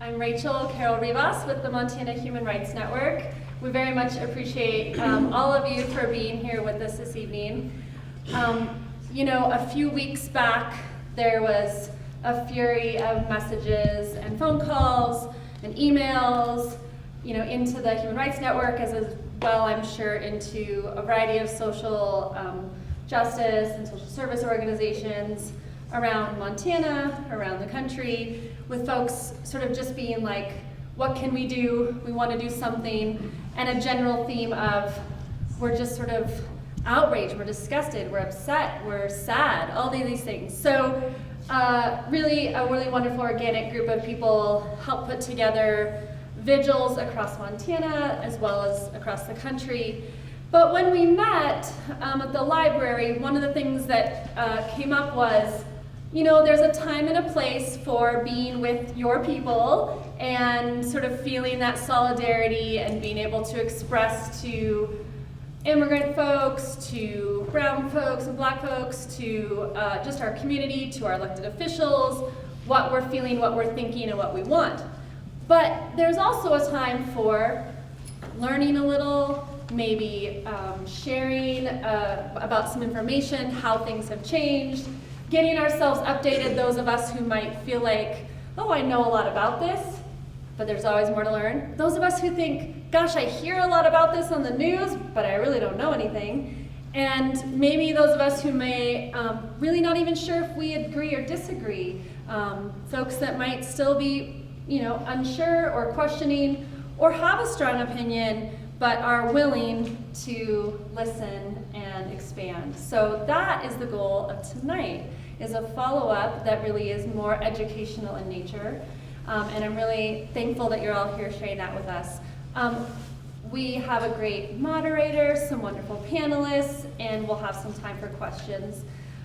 I'm Rachel Carol Rivas with the Montana Human Rights Network. We very much appreciate all of you for being here with us this evening. You know, a few weeks back, there was a fury of messages and phone calls and emails, you know, into the Human Rights Network, as well, I'm sure, into a variety of social justice and social service organizations around Montana, around the country, with folks sort of just being like, what can we do? We want to do something. And a general theme of, we're just sort of outraged, we're disgusted, we're upset, we're sad, all these things. So really a really wonderful organic group of people helped put together vigils across Montana as well as across the country. But when we met at the library, one of the things that came up was, you know, there's a time and a place for being with your people and sort of feeling that solidarity and being able to express to immigrant folks, to brown folks and black folks, to just our community, to our elected officials, what we're feeling, what we're thinking, and what we want. But there's also a time for learning a little, maybe sharing about some information, how things have changed, getting ourselves updated, those of us who might feel like, oh, I know a lot about this, but there's always more to learn. Those of us who think, gosh, I hear a lot about this on the news, but I really don't know anything. And maybe those of us who may really not even sure if we agree or disagree. Folks that might still be, you know, unsure or questioning or have a strong opinion, but are willing to listen and expand. So that is the goal of tonight, is a follow-up that really is more educational in nature. And I'm really thankful that you're all here sharing that with us. We have a great moderator, some wonderful panelists, and we'll have some time for questions.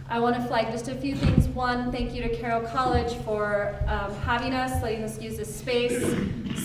I want to flag just a few things. One, thank you to Carroll College for having us, letting us use this space.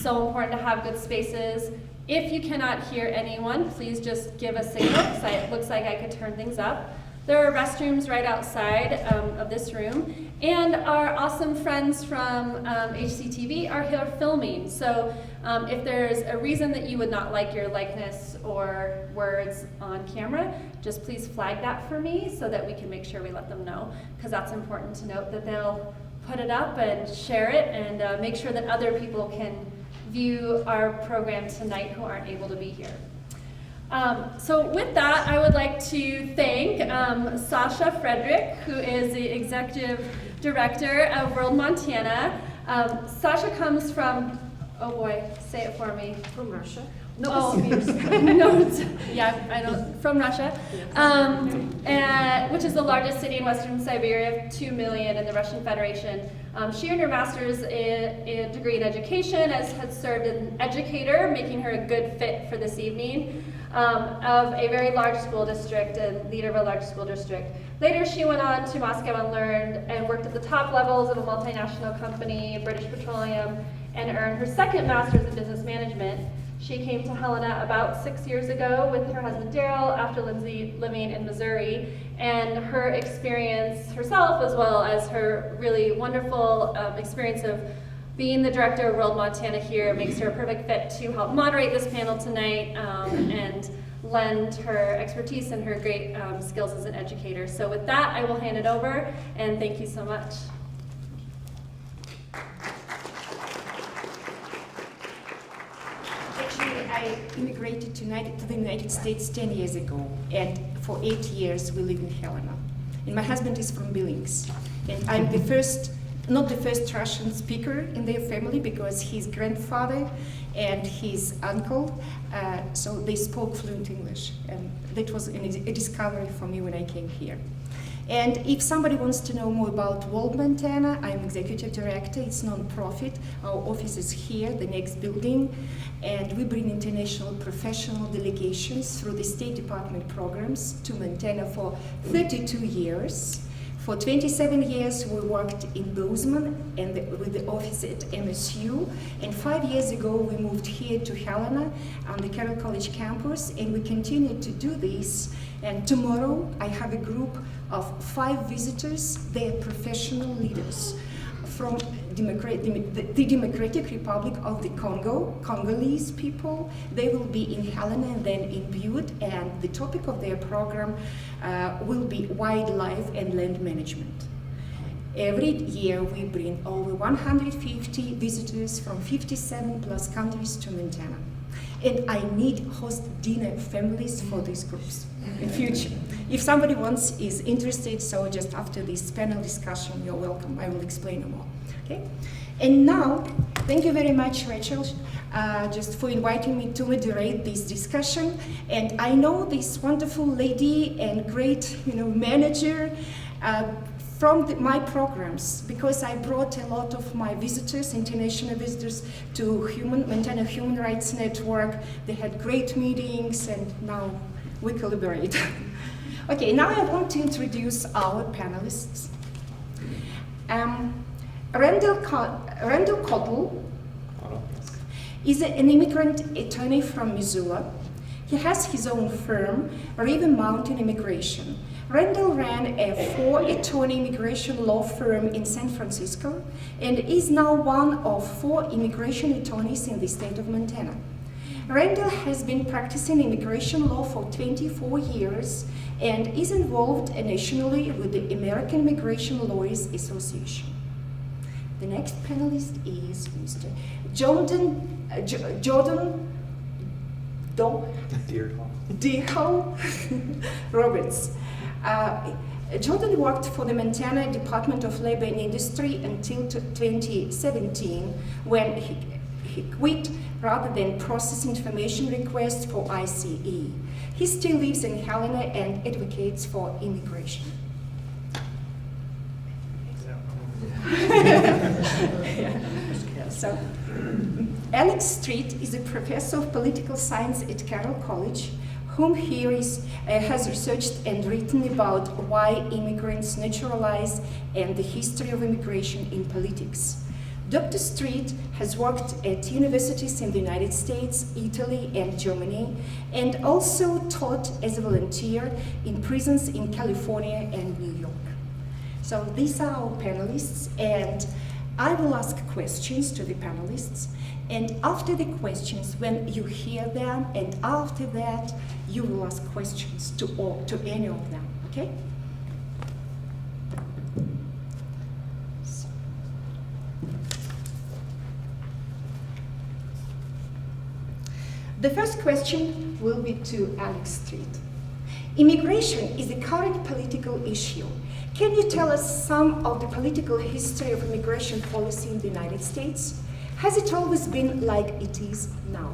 So important to have good spaces. If you cannot hear anyone, please just give a signal, because it looks like I could turn things up. There are restrooms right outside of this room, and our awesome friends from HCTV are here filming. So if there's a reason that you would not like your likeness or words on camera, just please flag that for me so that we can make sure we let them know, because that's important to note, that they'll put it up and share it and make sure that other people can view our program tonight who aren't able to be here. So with that, I would like to thank Sasha Frederick, who is the Executive Director of World Montana. Sasha comes from, oh boy, say it for me. From Russia. No, no, yeah, I know, from Russia, which is the largest city in Western Siberia, 2 million in the Russian Federation. She earned her master's degree in education, has served as an educator, making her a good fit for this evening, of a very large school district and leader of a large school district. Later, she went on to Moscow and learned and worked at the top levels of a multinational company, British Petroleum, and earned her second master's in business management. She came to Helena about 6 years ago with her husband Daryl after Lindsay living in Missouri, and her experience herself, as well as her really wonderful experience of being the director of World Montana here, makes her a perfect fit to help moderate this panel tonight and lend her expertise and her great skills as an educator. So with that, I will hand it over, and thank you so much. I immigrated to the United States 10 years ago, and for 8 years we live in Helena. And my husband is from Billings, and I'm not the first Russian speaker in their family, because his grandfather and his uncle, so they spoke fluent English, and that was a discovery for me when I came here. And if somebody wants to know more about World Montana, I'm executive director. It's non-profit. Our office is here, the next building, and we bring international professional delegations through the State Department programs to Montana for 32 years. For 27 years, we worked in Bozeman and with the office at MSU. And 5 years ago, we moved here to Helena on the Carroll College campus, and we continue to do this. And tomorrow, I have a group of 5 visitors. They are professional leaders from the Democratic Republic of the Congo, Congolese people. They will be in Helena and then in Butte, and the topic of their program will be wildlife and land management. Every year we bring over 150 visitors from 57 plus countries to Montana. And I need host dinner families for these groups in future. If somebody is interested, so just after this panel discussion, you're welcome. I will explain more. Okay? And now, thank you very much, Rachel, just for inviting me to moderate this discussion. And I know this wonderful lady and great, manager from my programs, because I brought a lot of my visitors, international visitors, to Montana Human Rights Network. They had great meetings, and now we collaborate. Okay, now I want to introduce our panelists. Randall Cottle is an immigrant attorney from Missoula. He has his own firm, River Mountain Immigration. Randall ran a 4-attorney immigration law firm in San Francisco and is now one of 4 immigration attorneys in the state of Montana. Randall has been practicing immigration law for 24 years and is involved nationally with the American Immigration Lawyers Association. The next panelist is Mr. Jordan Deerhall Roberts. Jordan worked for the Montana Department of Labor and Industry until 2017, when he quit rather than process information requests for ICE. He still lives in Helena and advocates for immigration. So, Alex Street is a professor of political science at Carroll College, whom he has researched and written about why immigrants naturalize and the history of immigration in politics. Dr. Street has worked at universities in the United States, Italy, and Germany, and also taught as a volunteer in prisons in California and New York. So these are our panelists, and I will ask questions to the panelists, and after the questions, when you hear them, and after that, you will ask questions to any of them, okay? So. The first question will be to Alex Street. Immigration is a current political issue. Can you tell us some of the political history of immigration policy in the United States? Has it always been like it is now?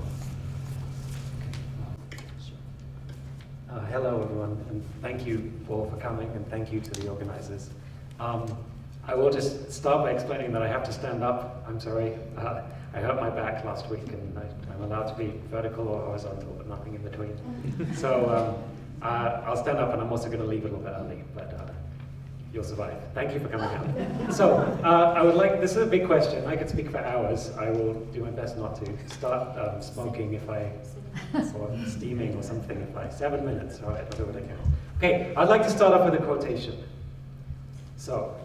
Hello, everyone, and thank you, Paul, for coming, and thank you to the organizers. I will just start by explaining that I have to stand up. I'm sorry. I hurt my back last week, and I'm allowed to be vertical or horizontal, but nothing in between. So I'll stand up, and I'm also going to leave a little bit early, but you'll survive. Thank you for coming out. So I would like, this is a big question. I could speak for hours. I will do my best not to start smoking or steaming or something 7 minutes. All right, I'll do what I can. Okay, I'd like to start off with a quotation. So,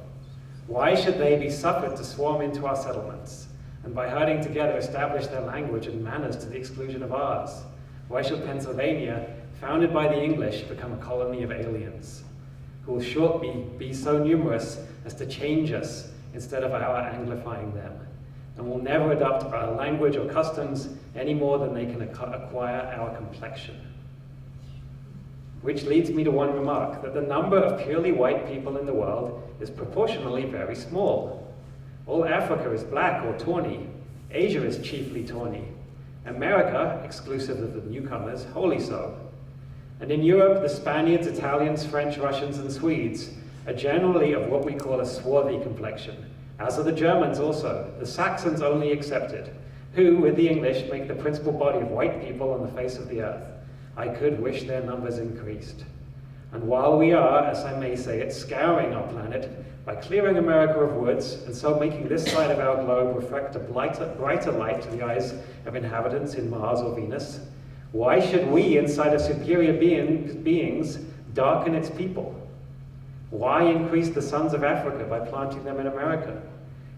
why should they be suffered to swarm into our settlements, and by herding together establish their language and manners to the exclusion of ours? Why should Pennsylvania, founded by the English, become a colony of aliens, who will shortly be so numerous as to change us instead of our anglifying them, and will never adopt our language or customs any more than they can acquire our complexion? Which leads me to one remark, that the number of purely white people in the world is proportionally very small. All Africa is black or tawny. Asia is chiefly tawny. America, exclusive of the newcomers, wholly so. And in Europe, the Spaniards, Italians, French, Russians, and Swedes are generally of what we call a swarthy complexion, as are the Germans also, the Saxons only excepted, who, with the English, make the principal body of white people on the face of the earth. I could wish their numbers increased. And while we are, as I may say it, scouring our planet by clearing America of woods, and so making this side of our globe reflect a brighter light to the eyes of inhabitants in Mars or Venus, why should we, inside of superior beings, darken its people? Why increase the sons of Africa by planting them in America?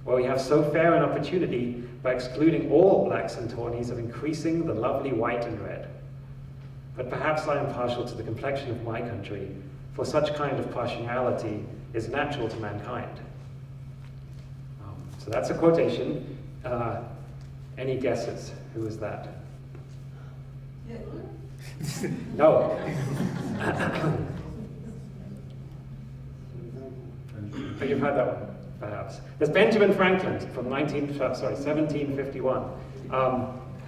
where we have so fair an opportunity by excluding all blacks and tawnies of increasing the lovely white and red. But perhaps I am partial to the complexion of my country, for such kind of partiality is natural to mankind. So that's a quotation. Any guesses? Who was that? No. But you've heard that one, perhaps. There's Benjamin Franklin from 1751.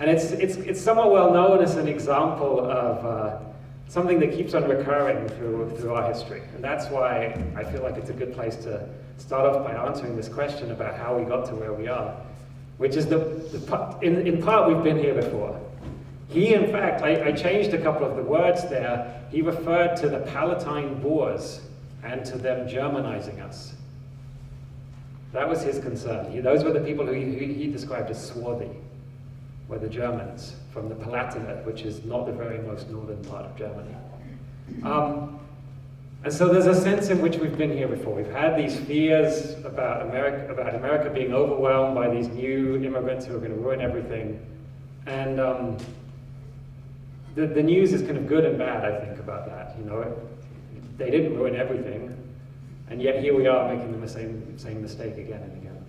And it's somewhat well known as an example of something that keeps on recurring through our history. And that's why I feel like it's a good place to start off by answering this question about how we got to where we are, which is in part we've been here before. He, in fact, I changed a couple of the words there. He referred to the Palatine Boers and to them Germanizing us. That was his concern. Those were the people who he described as swarthy, were the Germans from the Palatinate, which is not the very most northern part of Germany. And so there's a sense in which we've been here before. We've had these fears about America being overwhelmed by these new immigrants who are going to ruin everything. And the news is kind of good and bad, I think, about that. You know, they didn't ruin everything, and yet here we are making the same mistake again and again.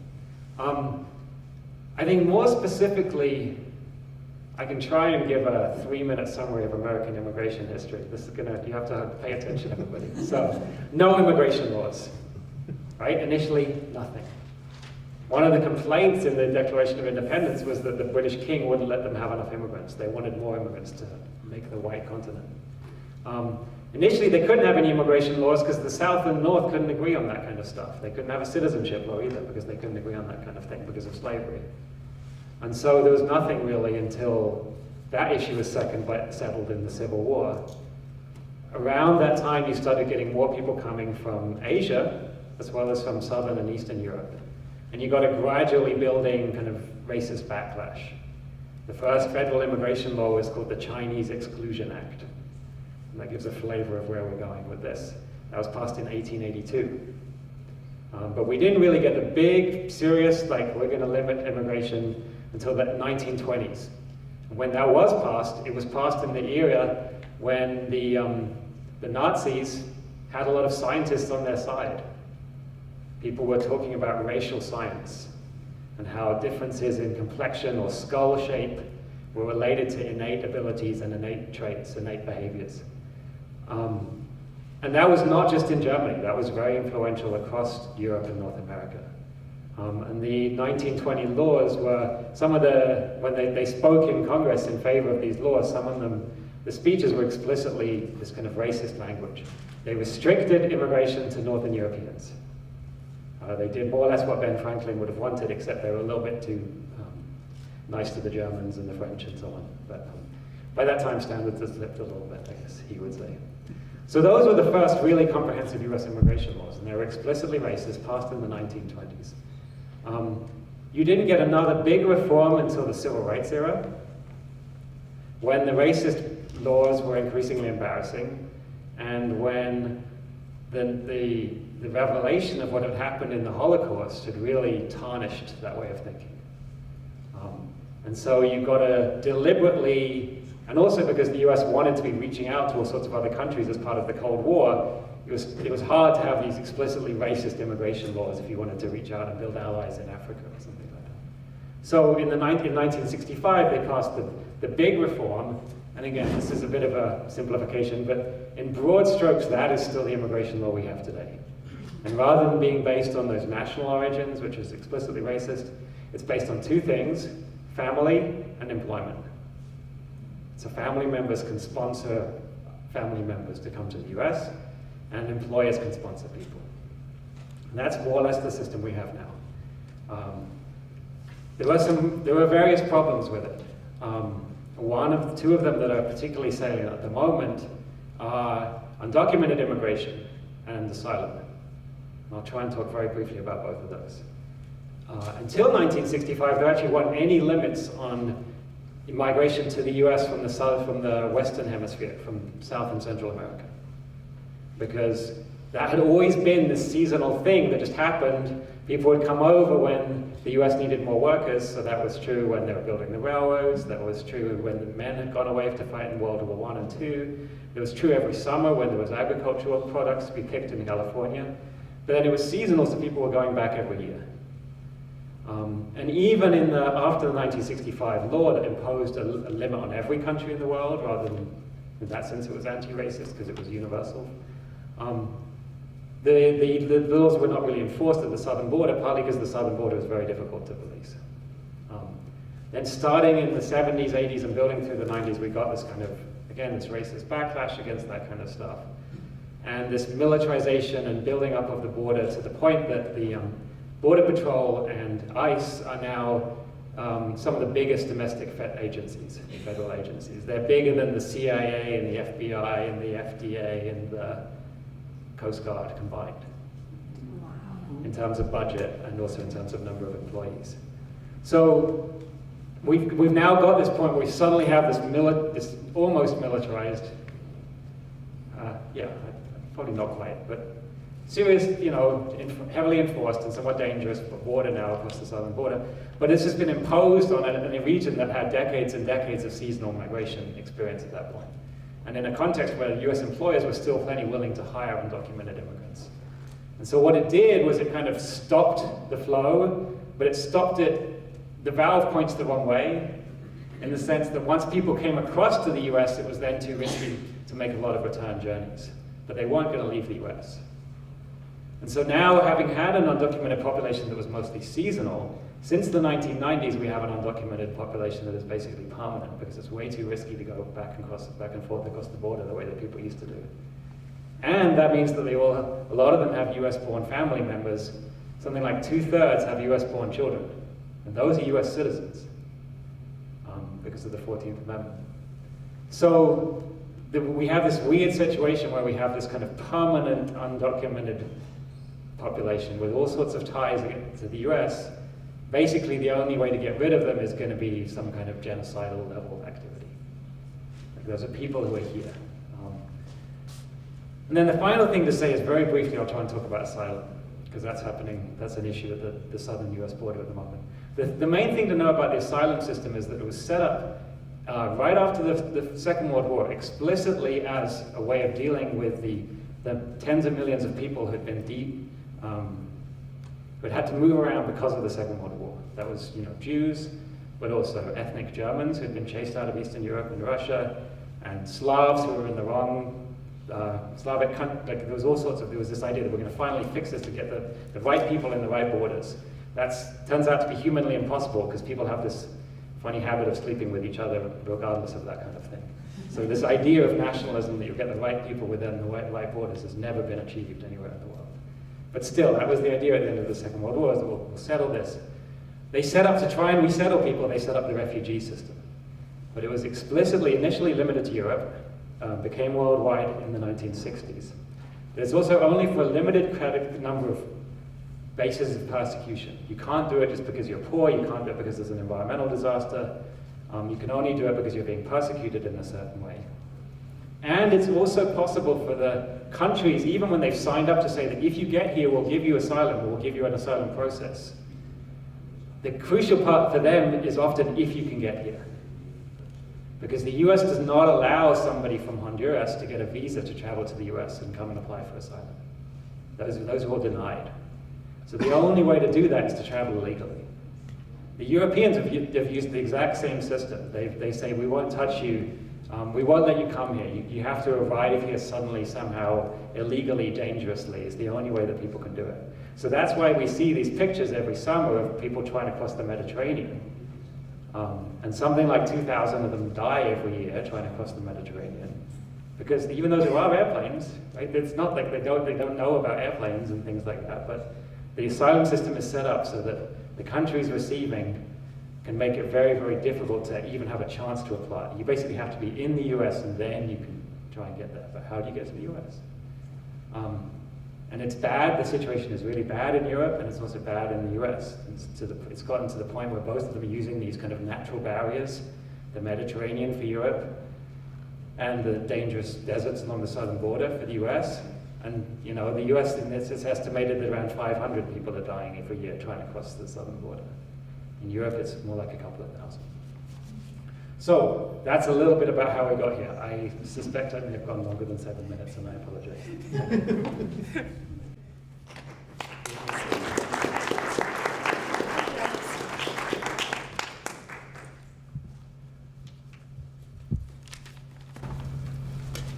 I think more specifically, I can try and give a 3-minute summary of American immigration history. This is you have to pay attention, everybody. So, no immigration laws, right? Initially, nothing. One of the complaints in the Declaration of Independence was that the British king wouldn't let them have enough immigrants. They wanted more immigrants to make the white continent. Initially, they couldn't have any immigration laws because the South and North couldn't agree on that kind of stuff. They couldn't have a citizenship law either because they couldn't agree on that kind of thing because of slavery. And so there was nothing really until that issue was settled in the Civil War. Around that time, you started getting more people coming from Asia, as well as from Southern and Eastern Europe. And you got a gradually building kind of racist backlash. The first federal immigration law was called the Chinese Exclusion Act. And that gives a flavor of where we're going with this. That was passed in 1882. But we didn't really get the big, serious, like, we're going to limit immigration until the 1920s. When that was passed, it was passed in the era when the Nazis had a lot of scientists on their side. People were talking about racial science and how differences in complexion or skull shape were related to innate abilities and innate traits, innate behaviors. And that was not just in Germany, that was very influential across Europe and North America. And the 1920 laws were, when they spoke in Congress in favor of these laws, some of them, the speeches were explicitly this kind of racist language. They restricted immigration to Northern Europeans. They did more or less what Ben Franklin would have wanted, except they were a little bit too nice to the Germans and the French and so on. But by that time, standards had slipped a little bit, I guess he would say. So those were the first really comprehensive US immigration laws, and they were explicitly racist, passed in the 1920s. You didn't get another big reform until the Civil Rights era, when the racist laws were increasingly embarrassing, and when the revelation of what had happened in the Holocaust had really tarnished that way of thinking. And so you got to deliberately, and also because the US wanted to be reaching out to all sorts of other countries as part of the Cold War, it was hard to have these explicitly racist immigration laws if you wanted to reach out and build allies in Africa or something like that. So in 1965, they passed the big reform, and again, this is a bit of a simplification, but in broad strokes, that is still the immigration law we have today. And rather than being based on those national origins, which is explicitly racist, it's based on two things: family and employment. So family members can sponsor family members to come to the US, and employers can sponsor people. And that's more or less the system we have now. There were various problems with it. Two of them that are particularly salient at the moment are undocumented immigration and asylum. And I'll try and talk very briefly about both of those. Until 1965, there actually weren't any limits on migration to the US from the Western Hemisphere, from South and Central America. Because that had always been this seasonal thing that just happened. People would come over when the US needed more workers, so that was true when they were building the railroads, that was true when the men had gone away to fight in World War I and II, it was true every summer when there was agricultural products to be picked in California, but then it was seasonal, so people were going back every year. And even after the 1965 law that imposed a limit on every country in the world, rather than, in that sense, it was anti-racist because it was universal. The laws were not really enforced at the southern border, partly because the southern border was very difficult to police. Then starting in the 70s, 80s, and building through the 90s, we got this kind of, again, this racist backlash against that kind of stuff. And this militarization and building up of the border to the point that the Border Patrol and ICE are now some of the biggest domestic agencies, federal agencies. They're bigger than the CIA and the FBI and the FDA and the Coast Guard combined. Wow. In terms of budget and also in terms of number of employees. So we've now got this point where we suddenly have this almost militarized, probably not quite, but serious, heavily enforced and somewhat dangerous border now across the southern border. But it's just been imposed on a region that had decades and decades of seasonal migration experience at that point. And in a context where US employers were still plenty willing to hire undocumented immigrants. And so what it did was it kind of stopped the flow, but it stopped it, the valve points the wrong way, in the sense that once people came across to the US, it was then too risky to make a lot of return journeys. But they weren't going to leave the US. And so now, having had an undocumented population that was mostly seasonal, since the 1990s we have an undocumented population that is basically permanent because it's way too risky to go back and forth across the border the way that people used to do. And that means that a lot of them have US-born family members. Something like 2/3 have US-born children. And those are US citizens because of the 14th Amendment. So we have this weird situation where we have this kind of permanent undocumented population with all sorts of ties to the US. Basically, the only way to get rid of them is going to be some kind of genocidal level of activity. Like those are people who are here. And then the final thing to say is, very briefly, I'll try and talk about asylum, because that's happening, that's an issue at the southern US border at the moment. The main thing to know about the asylum system is that it was set up right after the Second World War, explicitly as a way of dealing with the tens of millions of people who had been who had to move around because of the Second World War. That was, Jews, but also ethnic Germans who had been chased out of Eastern Europe and Russia, and Slavs who were in the wrong Slavic country. Like, there was this idea that we're going to finally fix this to get the right people in the right borders. That turns out to be humanly impossible because people have this funny habit of sleeping with each other regardless of that kind of thing. So this idea of nationalism, that you get the right people within the right borders, has never been achieved anywhere in the world. But still, that was the idea at the end of the Second World War, is that we'll settle this. They set up to try and resettle people, they set up the refugee system. But it was explicitly, initially limited to Europe, became worldwide in the 1960s. But it's also only for a limited number of bases of persecution. You can't do it just because you're poor, you can't do it because there's an environmental disaster. You can only do it because you're being persecuted in a certain way. And it's also possible for the countries, even when they've signed up to say that if you get here, we'll give you asylum, we'll give you an asylum process. The crucial part for them is often if you can get here. Because the US does not allow somebody from Honduras to get a visa to travel to the US and come and apply for asylum. Those are all denied. So the only way to do that is to travel illegally. The Europeans have used the exact same system. They say, we won't touch you, we won't let you come here. You have to arrive here suddenly, somehow, illegally, dangerously, is the only way that people can do it. So that's why we see these pictures every summer of people trying to cross the Mediterranean. And something like 2,000 of them die every year trying to cross the Mediterranean. Because even though there are airplanes, right, it's not like they don't know about airplanes and things like that, but the asylum system is set up so that the countries receiving can make it very, very difficult to even have a chance to apply. You basically have to be in the US and then you can try and get there. But how do you get to the US? And it's bad, the situation is really bad in Europe, and it's also bad in the US. It's gotten to the point where both of them are using these kind of natural barriers, the Mediterranean for Europe, and the dangerous deserts along the southern border for the US, And you know, the US, it's estimated that around 500 people are dying every year trying to cross the southern border. In Europe, it's more like a couple of thousand. So that's a little bit about how we got here. I suspect I may have gone longer than 7 minutes, and I apologize.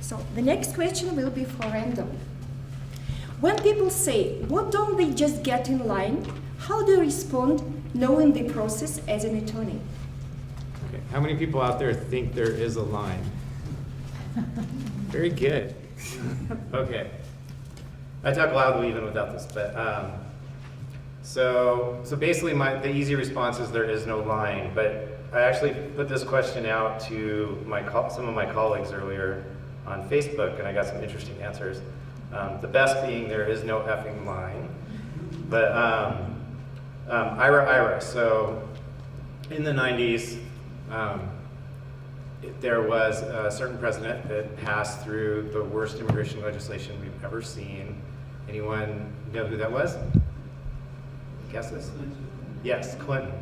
So the next question will be for Randall. When people say, "What don't they just get in line?" How do you respond knowing the process as an attorney? Okay. How many people out there think there is a line? Very good. Okay. I talk loudly even without this, but so basically the easy response is there is no line, but I actually put this question out to some of my colleagues earlier on Facebook, and I got some interesting answers. The best being there is no effing line, but Ira. So in the 90s, there was a certain president that passed through the worst immigration legislation we've ever seen. Anyone know who that was? Guesses? Yes, Clinton.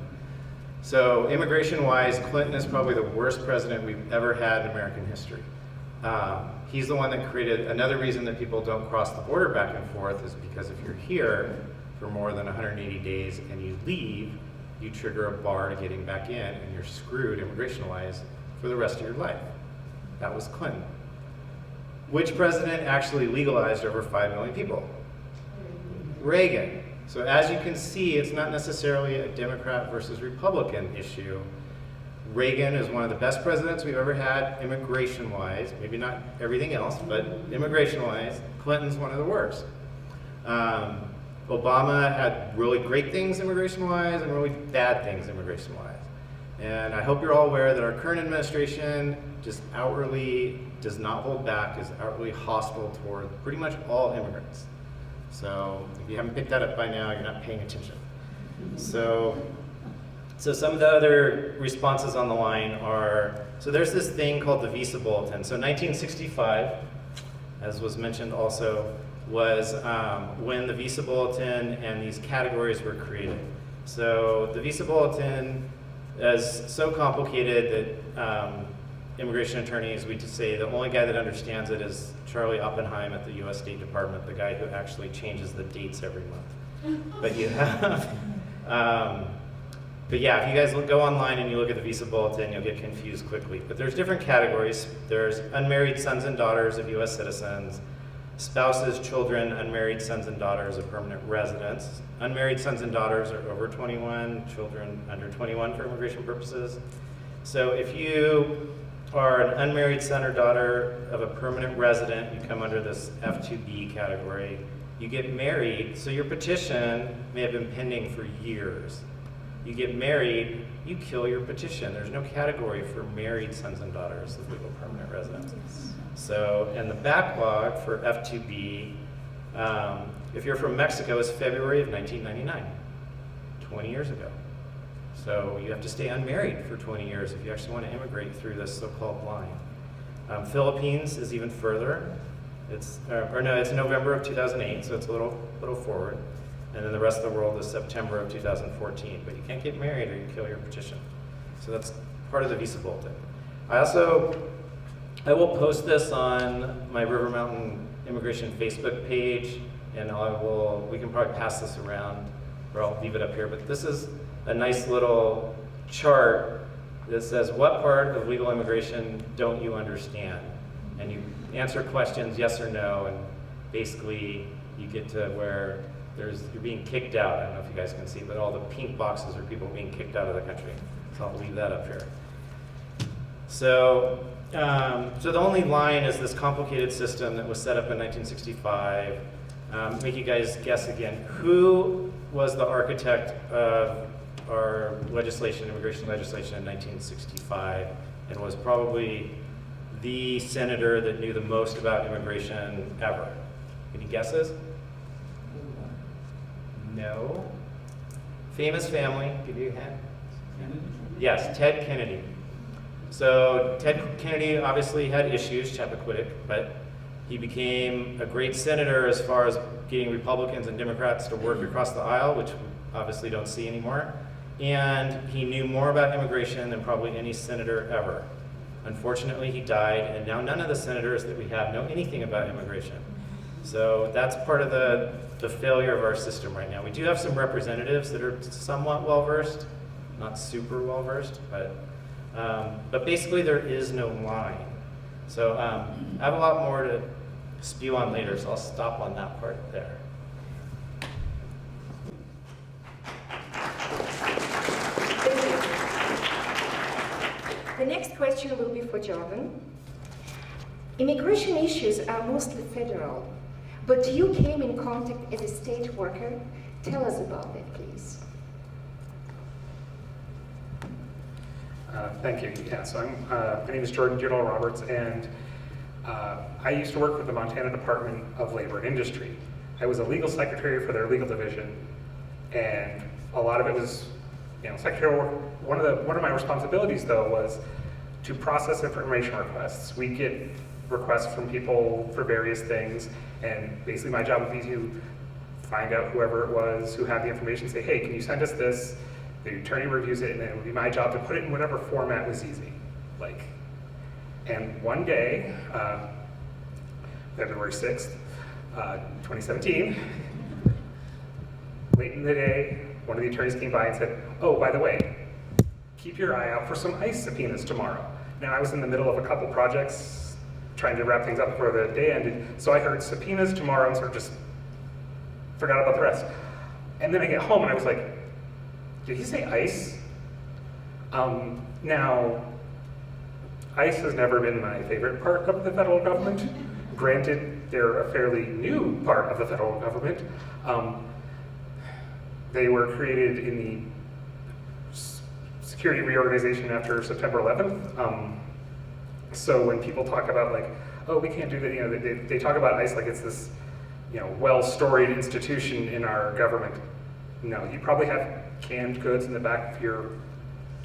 So immigration-wise, Clinton is probably the worst president we've ever had in American history. He's the one that created another reason that people don't cross the border back and forth is because if you're here for more than 180 days and you leave, you trigger a bar to getting back in and you're screwed immigration-wise for the rest of your life. That was Clinton. Which president actually legalized over 5 million people? Reagan. So as you can see, it's not necessarily a Democrat versus Republican issue. Reagan is one of the best presidents we've ever had immigration-wise, maybe not everything else, but immigration-wise, Clinton's one of the worst. Obama had really great things immigration-wise and really bad things immigration-wise. And I hope you're all aware that our current administration just outwardly does not hold back, is outwardly hostile toward pretty much all immigrants. So if you haven't picked that up by now, you're not paying attention. So some of the other responses on the line are, so there's this thing called the Visa Bulletin. So 1965, as was mentioned also, was when the Visa Bulletin and these categories were created. So the Visa Bulletin is so complicated that immigration attorneys, we just say the only guy that understands it is Charlie Oppenheim at the US State Department, the guy who actually changes the dates every month. But you have, but yeah, if you guys go online and you look at the Visa Bulletin, you'll get confused quickly. But there's different categories. There's unmarried sons and daughters of US citizens, spouses, children, unmarried sons and daughters of permanent residents. Unmarried sons and daughters are over 21, children under 21 for immigration purposes. So if you are an unmarried son or daughter of a permanent resident, you come under this F2B category. You get married, so your petition may have been pending for years. You get married, you kill your petition. There's no category for married sons and daughters of legal permanent residents. So, and the backlog for F2B, if you're from Mexico, is February of 1999, 20 years ago. So you have to stay unmarried for 20 years if you actually want to immigrate through this so-called line. Philippines is even further. It's November of 2008, so it's a little forward. And then the rest of the world is September of 2014. But you can't get married or you kill your petition. So that's part of the Visa Bulletin. I will post this on my River Mountain Immigration Facebook page, and we can probably pass this around, or I'll leave it up here. But this is a nice little chart that says, what part of legal immigration don't you understand? And you answer questions yes or no, and basically you get to where you're being kicked out. I don't know if you guys can see, but all the pink boxes are people being kicked out of the country. So I'll leave that up here. So the only line is this complicated system that was set up in 1965. Make you guys guess again. Who was the architect of our immigration legislation in 1965, and was probably the senator that knew the most about immigration ever? Any guesses? No. Famous family, give you a hint. Yes, Ted Kennedy. So Ted Kennedy obviously had issues, Chappaquiddick, but He became a great senator as far as getting Republicans and Democrats to work across the aisle, which we obviously don't see anymore. And he knew more about immigration than probably any senator ever. Unfortunately, he died, and now none of the senators that we have know anything about immigration. So that's part of the failure of our system right now. We do have some representatives that are somewhat well-versed, not super well-versed, but basically there is no line. So I have a lot more to spew on later, so I'll stop on that part there. The next question will be for Jordan. Immigration issues are mostly federal, but you came in contact as a state worker. Tell us about that, please. Thank you. Yeah, so my name is Jordan Goodall Roberts, and I used to work with the Montana Department of Labor and Industry. I was a legal secretary for their legal division, and a lot of it was, secretarial work. One of my responsibilities, though, was to process information requests. We get requests from people for various things, and basically my job would be to find out whoever it was who had the information, say, hey, can you send us this? The attorney reviews it, and then it would be my job to put it in whatever format was easy. And one day, February 6th, 2017, late in the day, one of the attorneys came by and said, oh, by the way, keep your eye out for some ICE subpoenas tomorrow. Now, I was in the middle of a couple projects trying to wrap things up before the day ended, so I heard subpoenas tomorrow and sort of just forgot about the rest. And then I get home and I was like, did he say ICE? Now, ICE has never been my favorite part of the federal government. Granted, they're a fairly new part of the federal government. They were created in the security reorganization after September 11th. So when people talk about oh, we can't do that, they talk about ICE like it's this, well-storied institution in our government. No, you probably have canned goods in the back of your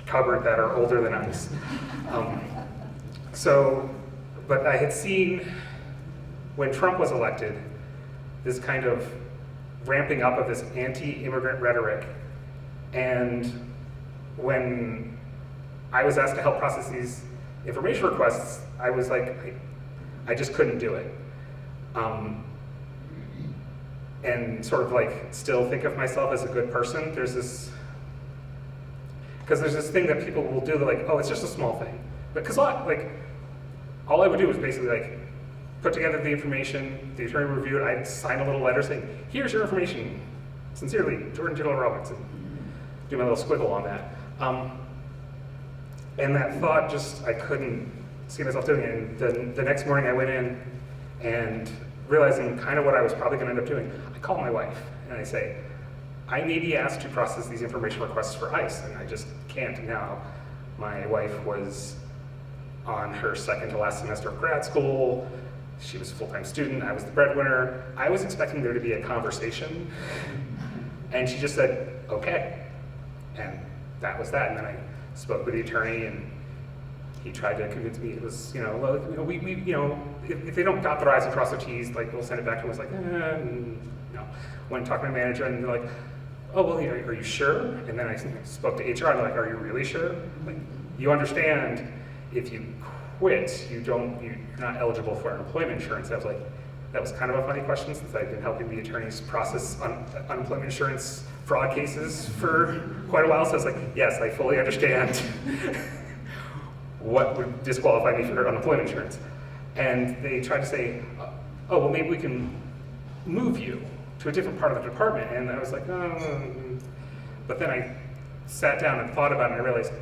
cupboard that are older than ICE. But I had seen, when Trump was elected, this kind of ramping up of this anti-immigrant rhetoric. And when I was asked to help process these information requests, I was like, I just couldn't do it. And sort of still think of myself as a good person. There's this thing that people will do, they're oh, it's just a small thing. Because all I would do was basically put together the information, the attorney would review it, I'd sign a little letter saying, here's your information. Sincerely, Jordan Goodall Roberts, and do my little squiggle on that. And that thought I couldn't see myself doing it. And then the next morning I went in and realizing kind of what I was probably gonna end up doing, I call my wife and I say, I may be asked to process these information requests for ICE, and I just can't now. My wife was on her second to last semester of grad school. She was a full-time student, I was the breadwinner. I was expecting there to be a conversation, and she just said, okay. And that was that. And then I spoke with the attorney, and he tried to convince me it was, if they don't dot their I's and cross their T's, we'll send it back to him. I was like, no. Went and talked to my manager, and they're like, oh, well, are you sure? And then I spoke to HR, and they're like, are you really sure? You understand if you quit, you're not eligible for unemployment insurance. I was like, that was kind of a funny question since I've been helping the attorneys process unemployment insurance fraud cases for quite a while. So I was like, yes, I fully understand what would disqualify me for unemployment insurance. And they tried to say, oh, well, maybe we can move you to a different part of the department. And I was like, but then I sat down and thought about it, and I realized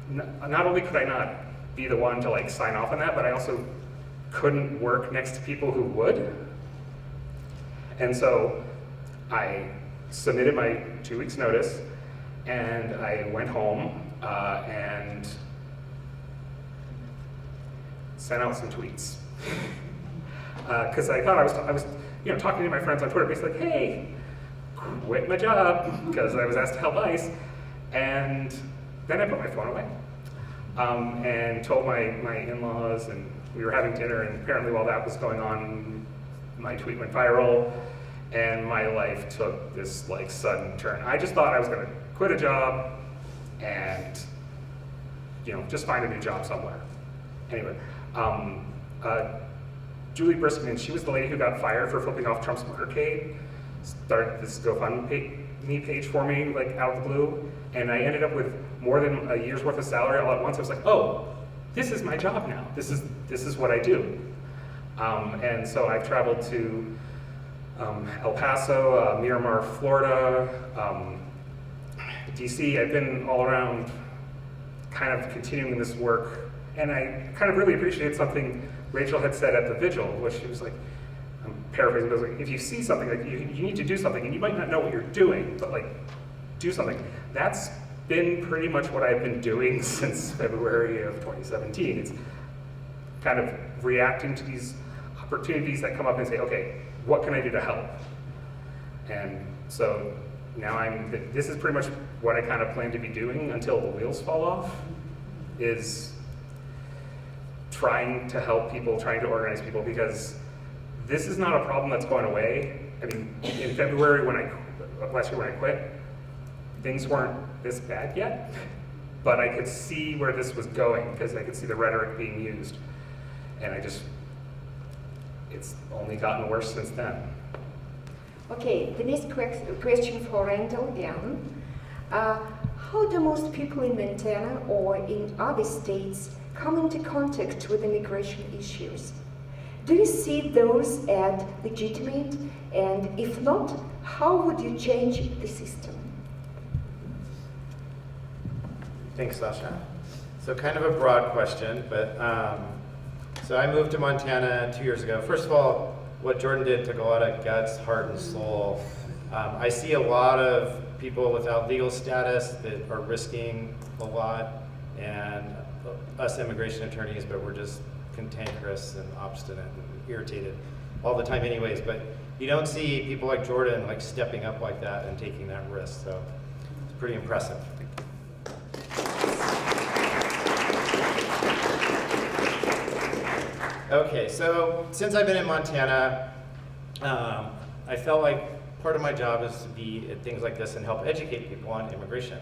not only could I not be the one to sign off on that, but I also couldn't work next to people who would. And so I submitted my 2 weeks notice, and I went home and sent out some tweets. Because I thought I was talking to my friends on Twitter, basically hey, quit my job, because I was asked to help ICE. And then I put my phone away and told my in-laws and we were having dinner, and apparently while that was going on, my tweet went viral, and my life took this like sudden turn. I just thought I was gonna quit a job and, you know, just find a new job somewhere. Anyway, Julie Briskman, she was the lady who got fired for flipping off Trump's motorcade, started this GoFundMe page for me, like out of the blue, and I ended up with more than a year's worth of salary all at once. I was like, oh, this is my job now. This is what I do. And so I've traveled to El Paso, Miramar, Florida, DC. I've been all around kind of continuing this work. And I kind of really appreciate something Rachel had said at the vigil, which she was like, I'm paraphrasing, but it was like, if you see something, like you need to do something, and you might not know what you're doing, but like, do something. That's been pretty much what I've been doing since February of 2017. It's kind of reacting to these opportunities that come up and say, okay, what can I do to help? And so now this is pretty much what I kind of plan to be doing until the wheels fall off, is trying to help people, trying to organize people, because this is not a problem that's going away. I mean, in February last year when I quit, things weren't this bad yet, but I could see where this was going because I could see the rhetoric being used. And it's only gotten worse since then. Okay, the next question for Randall again. How do most people in Montana or in other states come into contact with immigration issues? Do you see those as legitimate? And if not, how would you change the system? Thanks, Sasha. So kind of a broad question, but so I moved to Montana 2 years ago. First of all, what Jordan did took a lot of guts, heart, and soul. I see a lot of people without legal status that are risking a lot, and us immigration attorneys, but we're just cantankerous and obstinate and irritated all the time anyways. But you don't see people like Jordan like stepping up like that and taking that risk, so it's pretty impressive. Okay, so since I've been in Montana, I felt like part of my job is to be at things like this and help educate people on immigration.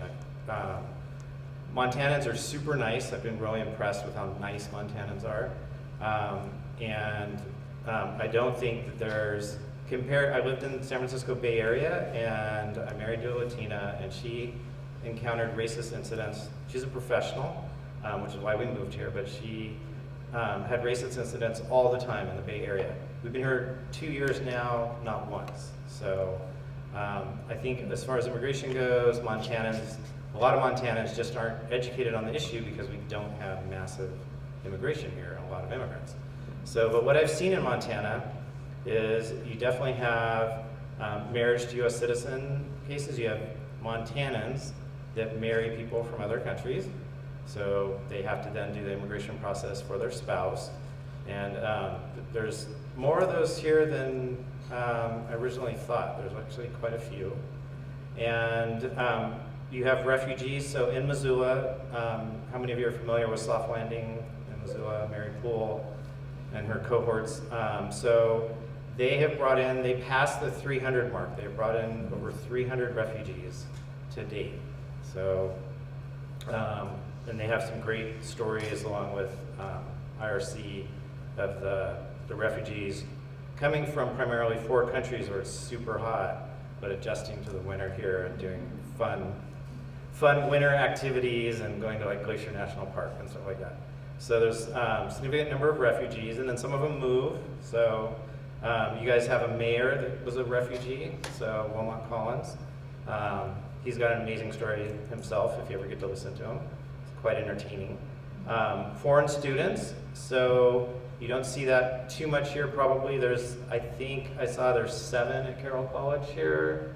Montanans are super nice. I've been really impressed with how nice Montanans are. I don't think that there's, I lived in the San Francisco Bay Area, and I married to a Latina, and she encountered racist incidents. She's a professional, which is why we moved here, but she had racist incidents all the time in the Bay Area. We've been here 2 years now, not once. So I think as far as immigration goes, a lot of Montanans just aren't educated on the issue because we don't have massive immigration here and a lot of immigrants. So, but what I've seen in Montana is you definitely have marriage to US citizen cases. You have Montanans that marry people from other countries. So they have to then do the immigration process for their spouse. And there's more of those here than I originally thought. There's actually quite a few. And you have refugees. So in Missoula, how many of you are familiar with Soft Landing in Missoula, Mary Poole and her cohorts? So they have brought in, they passed the 300 mark. They've brought in over 300 refugees to date. So, and they have some great stories along with IRC of the refugees coming from primarily 4 countries where it's super hot, but adjusting to the winter here and doing fun winter activities and going to like Glacier National Park and stuff like that. So there's a significant number of refugees, and then some of them move. So you guys have a mayor that was a refugee, so Wilmot Collins. He's got an amazing story himself if you ever get to listen to him. It's quite entertaining. Foreign students, so you don't see that too much here probably. I think I saw there's 7 at Carroll College here.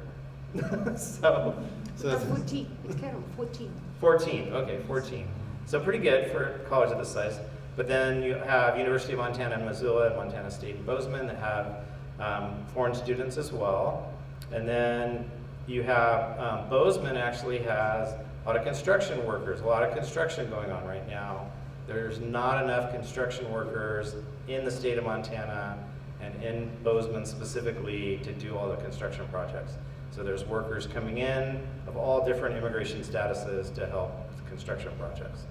so 14, it's Carol, 14. 14, okay, 14. So pretty good for a college of this size. But then you have University of Montana in Missoula and Montana State in Bozeman that have foreign students as well. And then you have, Bozeman actually has a lot of construction workers, a lot of construction going on right now. There's not enough construction workers in the state of Montana and in Bozeman specifically to do all the construction projects. So there's workers coming in of all different immigration statuses to help with construction projects.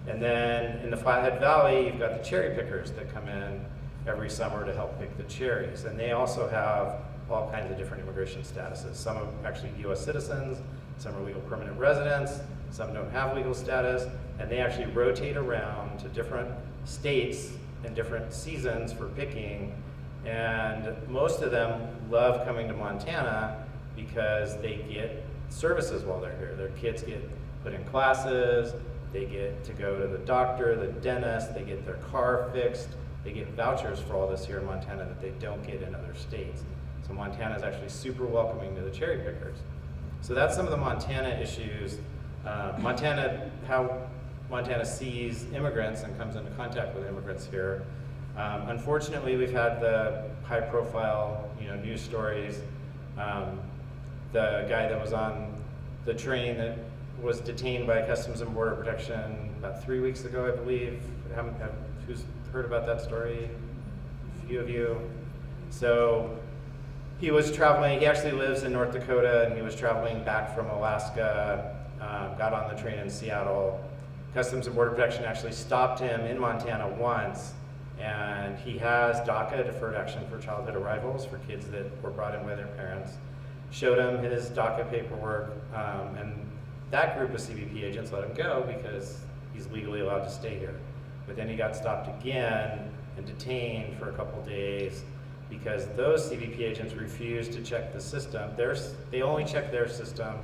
And then in the Flathead Valley, you've got the cherry pickers that come in every summer to help pick the cherries. And they also have all kinds of different immigration statuses. Some are actually US citizens, some are legal permanent residents, some don't have legal status, and they actually rotate around to different states in different seasons for picking. And most of them love coming to Montana because they get services while they're here. Their kids get put in classes, they get to go to the doctor, the dentist, they get their car fixed, they get vouchers for all this here in Montana that they don't get in other states. So Montana is actually super welcoming to the cherry pickers. So that's some of the Montana issues. How Montana sees immigrants and comes into contact with immigrants here. Unfortunately, we've had the high-profile, news stories. The guy that was on the train that was detained by Customs and Border Protection about 3 weeks ago, I believe. Who's heard about that story? A few of you. So he was traveling. He actually lives in North Dakota, and he was traveling back from Alaska. Got on the train in Seattle. Customs and Border Protection actually stopped him in Montana once. And he has DACA, Deferred Action for Childhood Arrivals, for kids that were brought in by their parents. Showed him his DACA paperwork, and that group of CBP agents let him go because he's legally allowed to stay here. But then he got stopped again and detained for a couple days because those CBP agents refused to check the system. They only checked their system.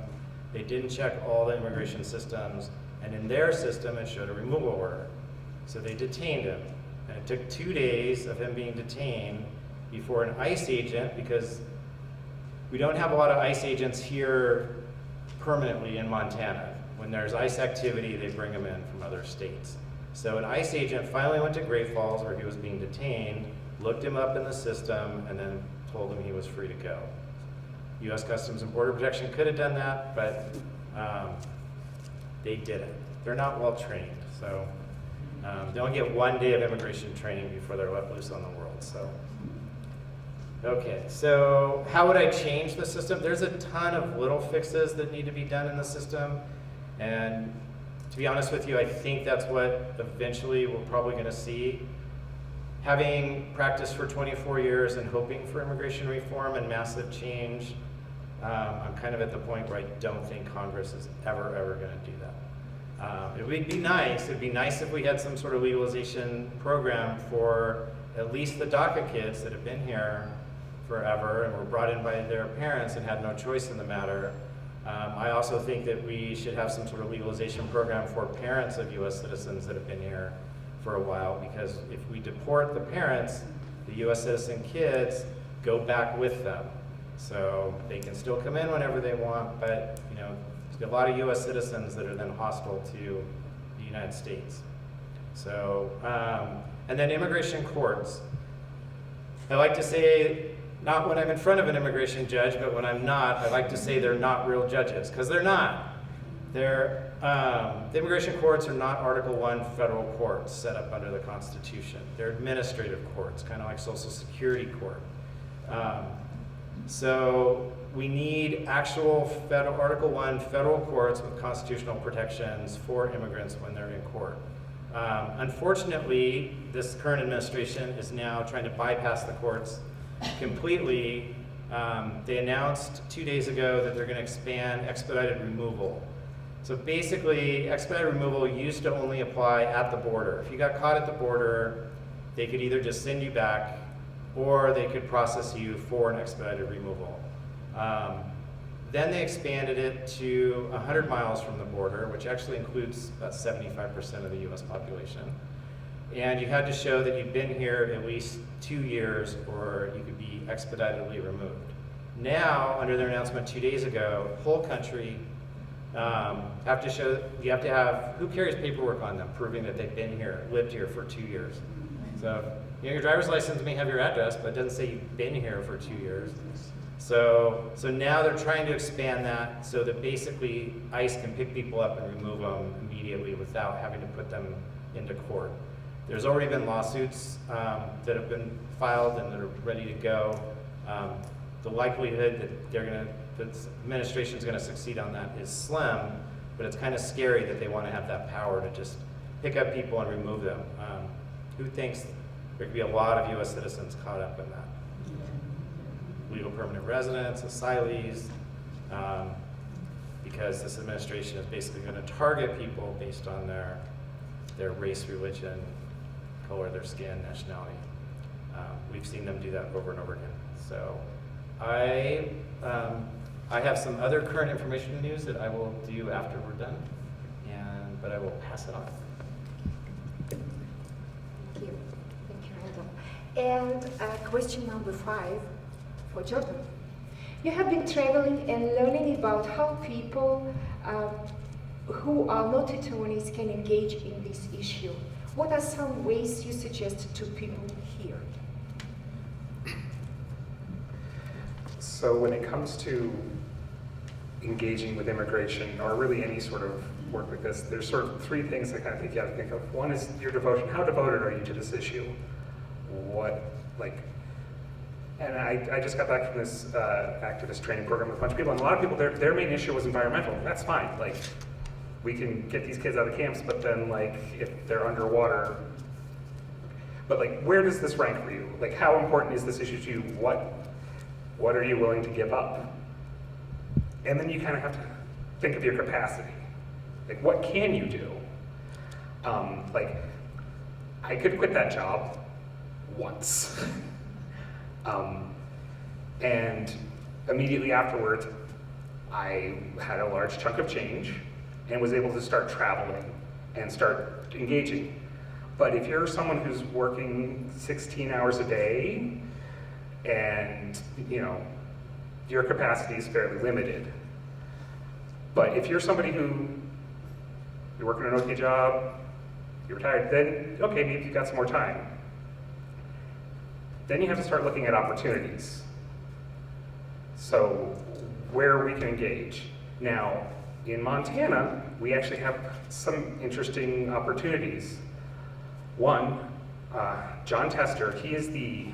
They didn't check all the immigration systems, and in their system it showed a removal order. So they detained him. And it took 2 days of him being detained before an ICE agent, because we don't have a lot of ICE agents here permanently in Montana. When there's ICE activity, they bring them in from other states. So an ICE agent finally went to Great Falls where he was being detained, looked him up in the system, and then told him he was free to go. US Customs and Border Protection could have done that, but they didn't. They're not well trained, so they only get 1 day of immigration training before they're let loose on the world. So, okay, so how would I change the system? There's a ton of little fixes that need to be done in the system, and to be honest with you, I think that's what eventually we're probably going to see. Having practiced for 24 years and hoping for immigration reform and massive change, I'm kind of at the point where I don't think Congress is ever going to do that. It would be nice. It'd be nice if we had some sort of legalization program for at least the DACA kids that have been here forever and were brought in by their parents and had no choice in the matter. I also think that we should have some sort of legalization program for parents of US citizens that have been here for a while, because if we deport the parents, the US citizen kids go back with them. So they can still come in whenever they want, but there's a lot of US citizens that are then hostile to the United States. So, and then immigration courts. I like to say, not when I'm in front of an immigration judge, but when I'm not, I like to say they're not real judges, because they're not. The immigration courts are not Article I federal courts set up under the Constitution. They're administrative courts, kind of like Social Security Court. So we need actual Article I federal courts with constitutional protections for immigrants when they're in court. Unfortunately, this current administration is now trying to bypass the courts completely. They announced 2 days ago that they're going to expand expedited removal. So basically, expedited removal used to only apply at the border. If you got caught at the border, they could either just send you back or they could process you for an expedited removal. Then they expanded it to 100 miles from the border, which actually includes about 75% of the US population. And you had to show that you'd been here at least 2 years or you could be expeditedly removed. Now, under their announcement 2 days ago, whole country have to show, you have to have, who carries paperwork on them proving that they've been here, lived here for 2 years. So, your driver's license may have your address, but it doesn't say you've been here for 2 years. So now they're trying to expand that so that basically ICE can pick people up and remove them immediately without having to put them into court. There's already been lawsuits that have been filed and that are ready to go. The likelihood that the administration is going to succeed on that is slim, but it's kind of scary that they want to have that power to just pick up people and remove them. Who thinks there could be a lot of U.S. citizens caught up in that? Legal permanent residents, asylees, because this administration is basically going to target people based on their race, religion, color of their skin, nationality. We've seen them do that over and over again. So I have some other current information news that I will do after we're done, but I will pass it on. Thank you. Thank you, Randall. And question number 5 for Jordan. You have been traveling and learning about how people who are not attorneys can engage in this issue. What are some ways you suggest to people here? So when it comes to engaging with immigration, or really any sort of work like this, there's sort of 3 things I kind of think you have to think of. One is your devotion. How devoted are you to this issue? And I just got back from this activist training program with a bunch of people, and a lot of people, their main issue was environmental. That's fine. Like, we can get these kids out of camps, but then, like, if they're underwater, but like, where does this rank for you? Like, how important is this issue to you? What are you willing to give up? And then you kind of have to think of your capacity. Like, what can you do? Like, I could quit that job once. And immediately afterwards, I had a large chunk of change and was able to start traveling and start engaging. But if you're someone who's working 16 hours a day and, your capacity is fairly limited. But if you're somebody who, you're working an okay job, you're retired, then, okay, maybe you've got some more time. Then you have to start looking at opportunities. So where we can engage. Now, in Montana, we actually have some interesting opportunities. One, John Tester, he is the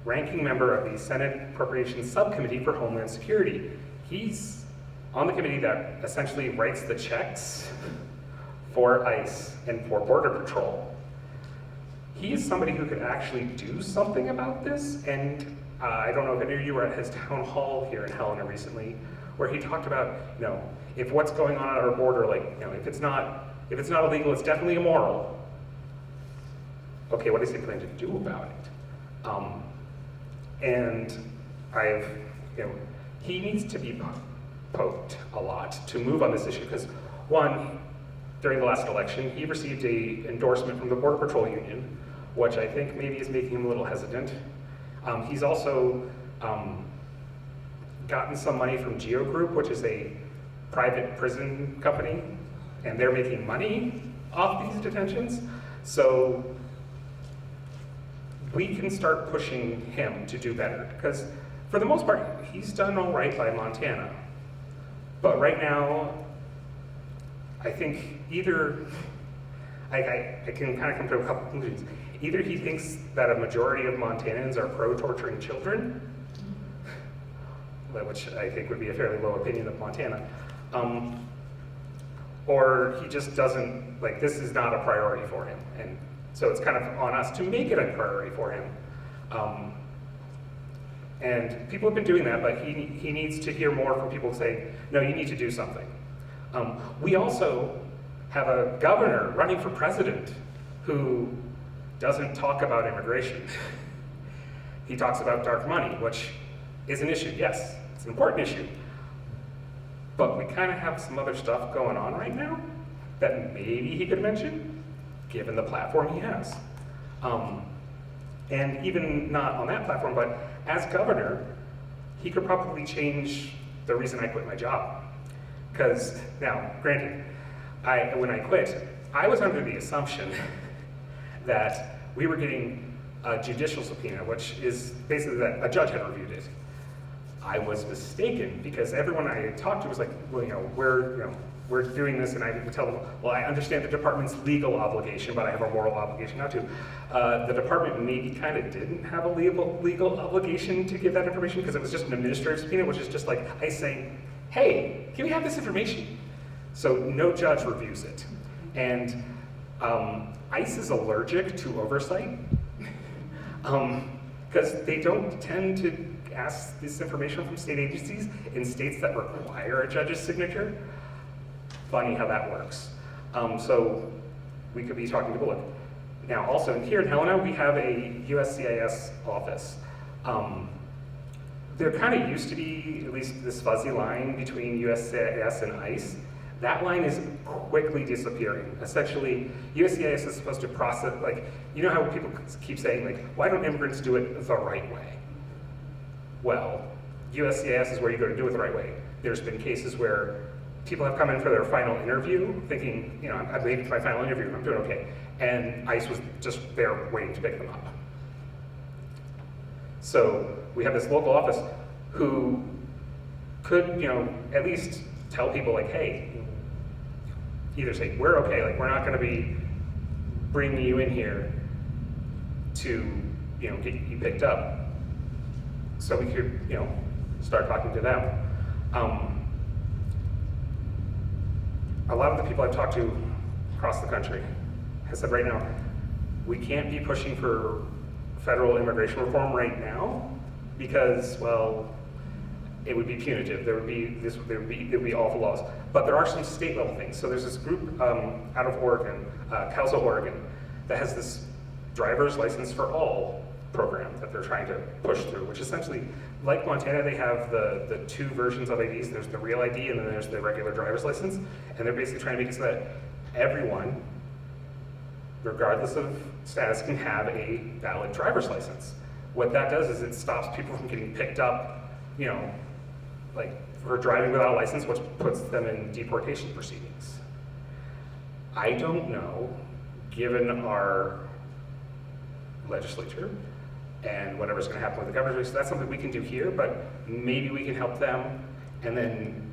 ranking member of the Senate Appropriations Subcommittee for Homeland Security. He's on the committee that essentially writes the checks for ICE and for Border Patrol. He is somebody who could actually do something about this, and I don't know if any of you were at his town hall here in Helena recently, where he talked about, if what's going on at our border, if it's not illegal, it's definitely immoral. Okay, what does he plan to do about it? And he needs to be poked a lot to move on this issue, because one, during the last election, he received an endorsement from the Border Patrol Union, which I think maybe is making him a little hesitant. He's also gotten some money from Geo Group, which is a private prison company, and they're making money off these detentions. So we can start pushing him to do better, because for the most part, he's done all right by Montana. But right now, I think either, I can kind of come to a couple conclusions. Either he thinks that a majority of Montanans are pro-torturing children, which I think would be a fairly low opinion of Montana, or he just doesn't, this is not a priority for him. And so it's kind of on us to make it a priority for him. And people have been doing that, but he needs to hear more from people saying, no, you need to do something. We also have a governor running for president who doesn't talk about immigration. He talks about dark money, which is an issue. Yes, it's an important issue. But we kind of have some other stuff going on right now that maybe he could mention, given the platform he has. And even not on that platform, but as governor, he could probably change the reason I quit my job. Because now, granted, when I quit, I was under the assumption that we were getting a judicial subpoena, which is basically that a judge had reviewed it. I was mistaken, because everyone I talked to was like, well, we're doing this, and I tell them, well, I understand the department's legal obligation, but I have a moral obligation not to. The department maybe kind of didn't have a legal obligation to give that information because it was just an administrative subpoena, which is just like ICE saying, hey, can we have this information? So no judge reviews it. And ICE is allergic to oversight because they don't tend to ask this information from state agencies in states that require a judge's signature. Funny how that works. So we could be talking to public. Now also here in Helena, we have a USCIS office. There kind of used to be at least this fuzzy line between USCIS and ICE. That line is quickly disappearing. Essentially, USCIS is supposed to process, like, you know how people keep saying, like, why don't immigrants do it the right way? Well, USCIS is where you go to do it the right way. There's been cases where people have come in for their final interview thinking, you know, I've made it to my final interview, I'm doing okay. And ICE was just there waiting to pick them up. So we have this local office who could, you know, at least tell people like, hey, either say, we're okay, like we're not gonna be bringing you in here to, you know, get you picked up. So we could, you know, start talking to them. A lot of the people I've talked to across the country have said right now, we can't be pushing for federal immigration reform right now because, well, it would be punitive. There would be awful laws. But there are some state level things. So there's this group out of Oregon, Kelso, Oregon, that has this driver's license for all program that they're trying to push through, which essentially, like Montana, they have the two versions of IDs. There's the real ID and then there's the regular driver's license. And they're basically trying to make it so that everyone, regardless of status, can have a valid driver's license. What that does is it stops people from getting picked up, you know, like for driving without a license, which puts them in deportation proceedings. I don't know, given our legislature and whatever's going to happen with the governor's race, that's something we can do here, but maybe we can help them. And then,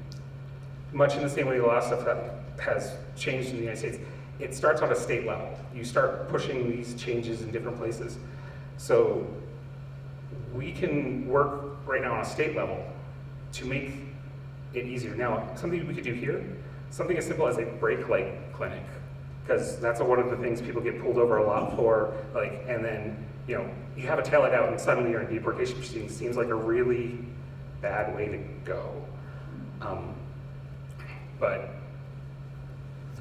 much in the same way a lot of stuff that has changed in the United States, it starts on a state level. You start pushing these changes in different places. So we can work right now on a state level to make it easier. Now, something we could do here, something as simple as a brake light clinic, because that's one of the things people get pulled over a lot for, like, and then, you know, you have a taillight out and suddenly you're in deportation proceedings. Seems like a really bad way to go. But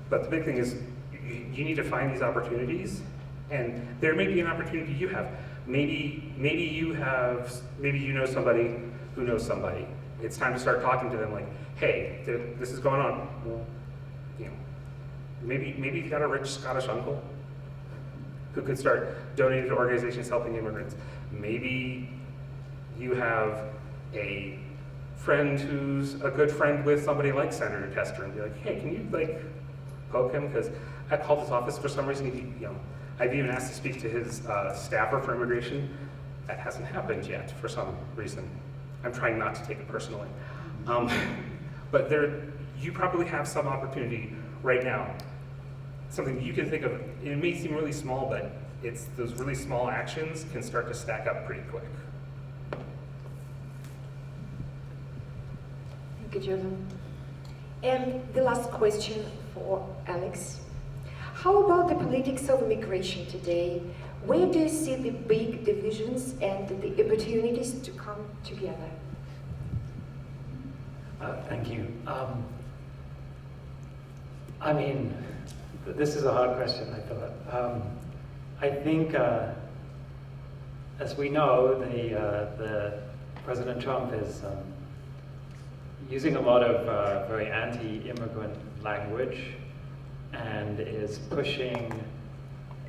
the big thing is you need to find these opportunities, and there may be an opportunity you have. Maybe you know somebody who knows somebody. It's time to start talking to them like, hey, this is going on. Well, you know, maybe you've got a rich Scottish uncle who could start donating to organizations helping immigrants. Maybe you have a friend who's a good friend with somebody like Senator Tester and be like, hey, can you like poke him? Because I called his office for some reason. You know, I've even asked to speak to his staffer for immigration. That hasn't happened yet for some reason. I'm trying not to take it personally. But you probably have some opportunity right now. Something you can think of, it may seem really small, but it's those really small actions can start to stack up pretty quick. Thank you, Joseph. And the last question for Alex. How about the politics of immigration today? Where do you see the big divisions and the opportunities to come together? Thank you. I mean, this is a hard question, I thought. I think, as we know, the President Trump is using a lot of very anti-immigrant language and is pushing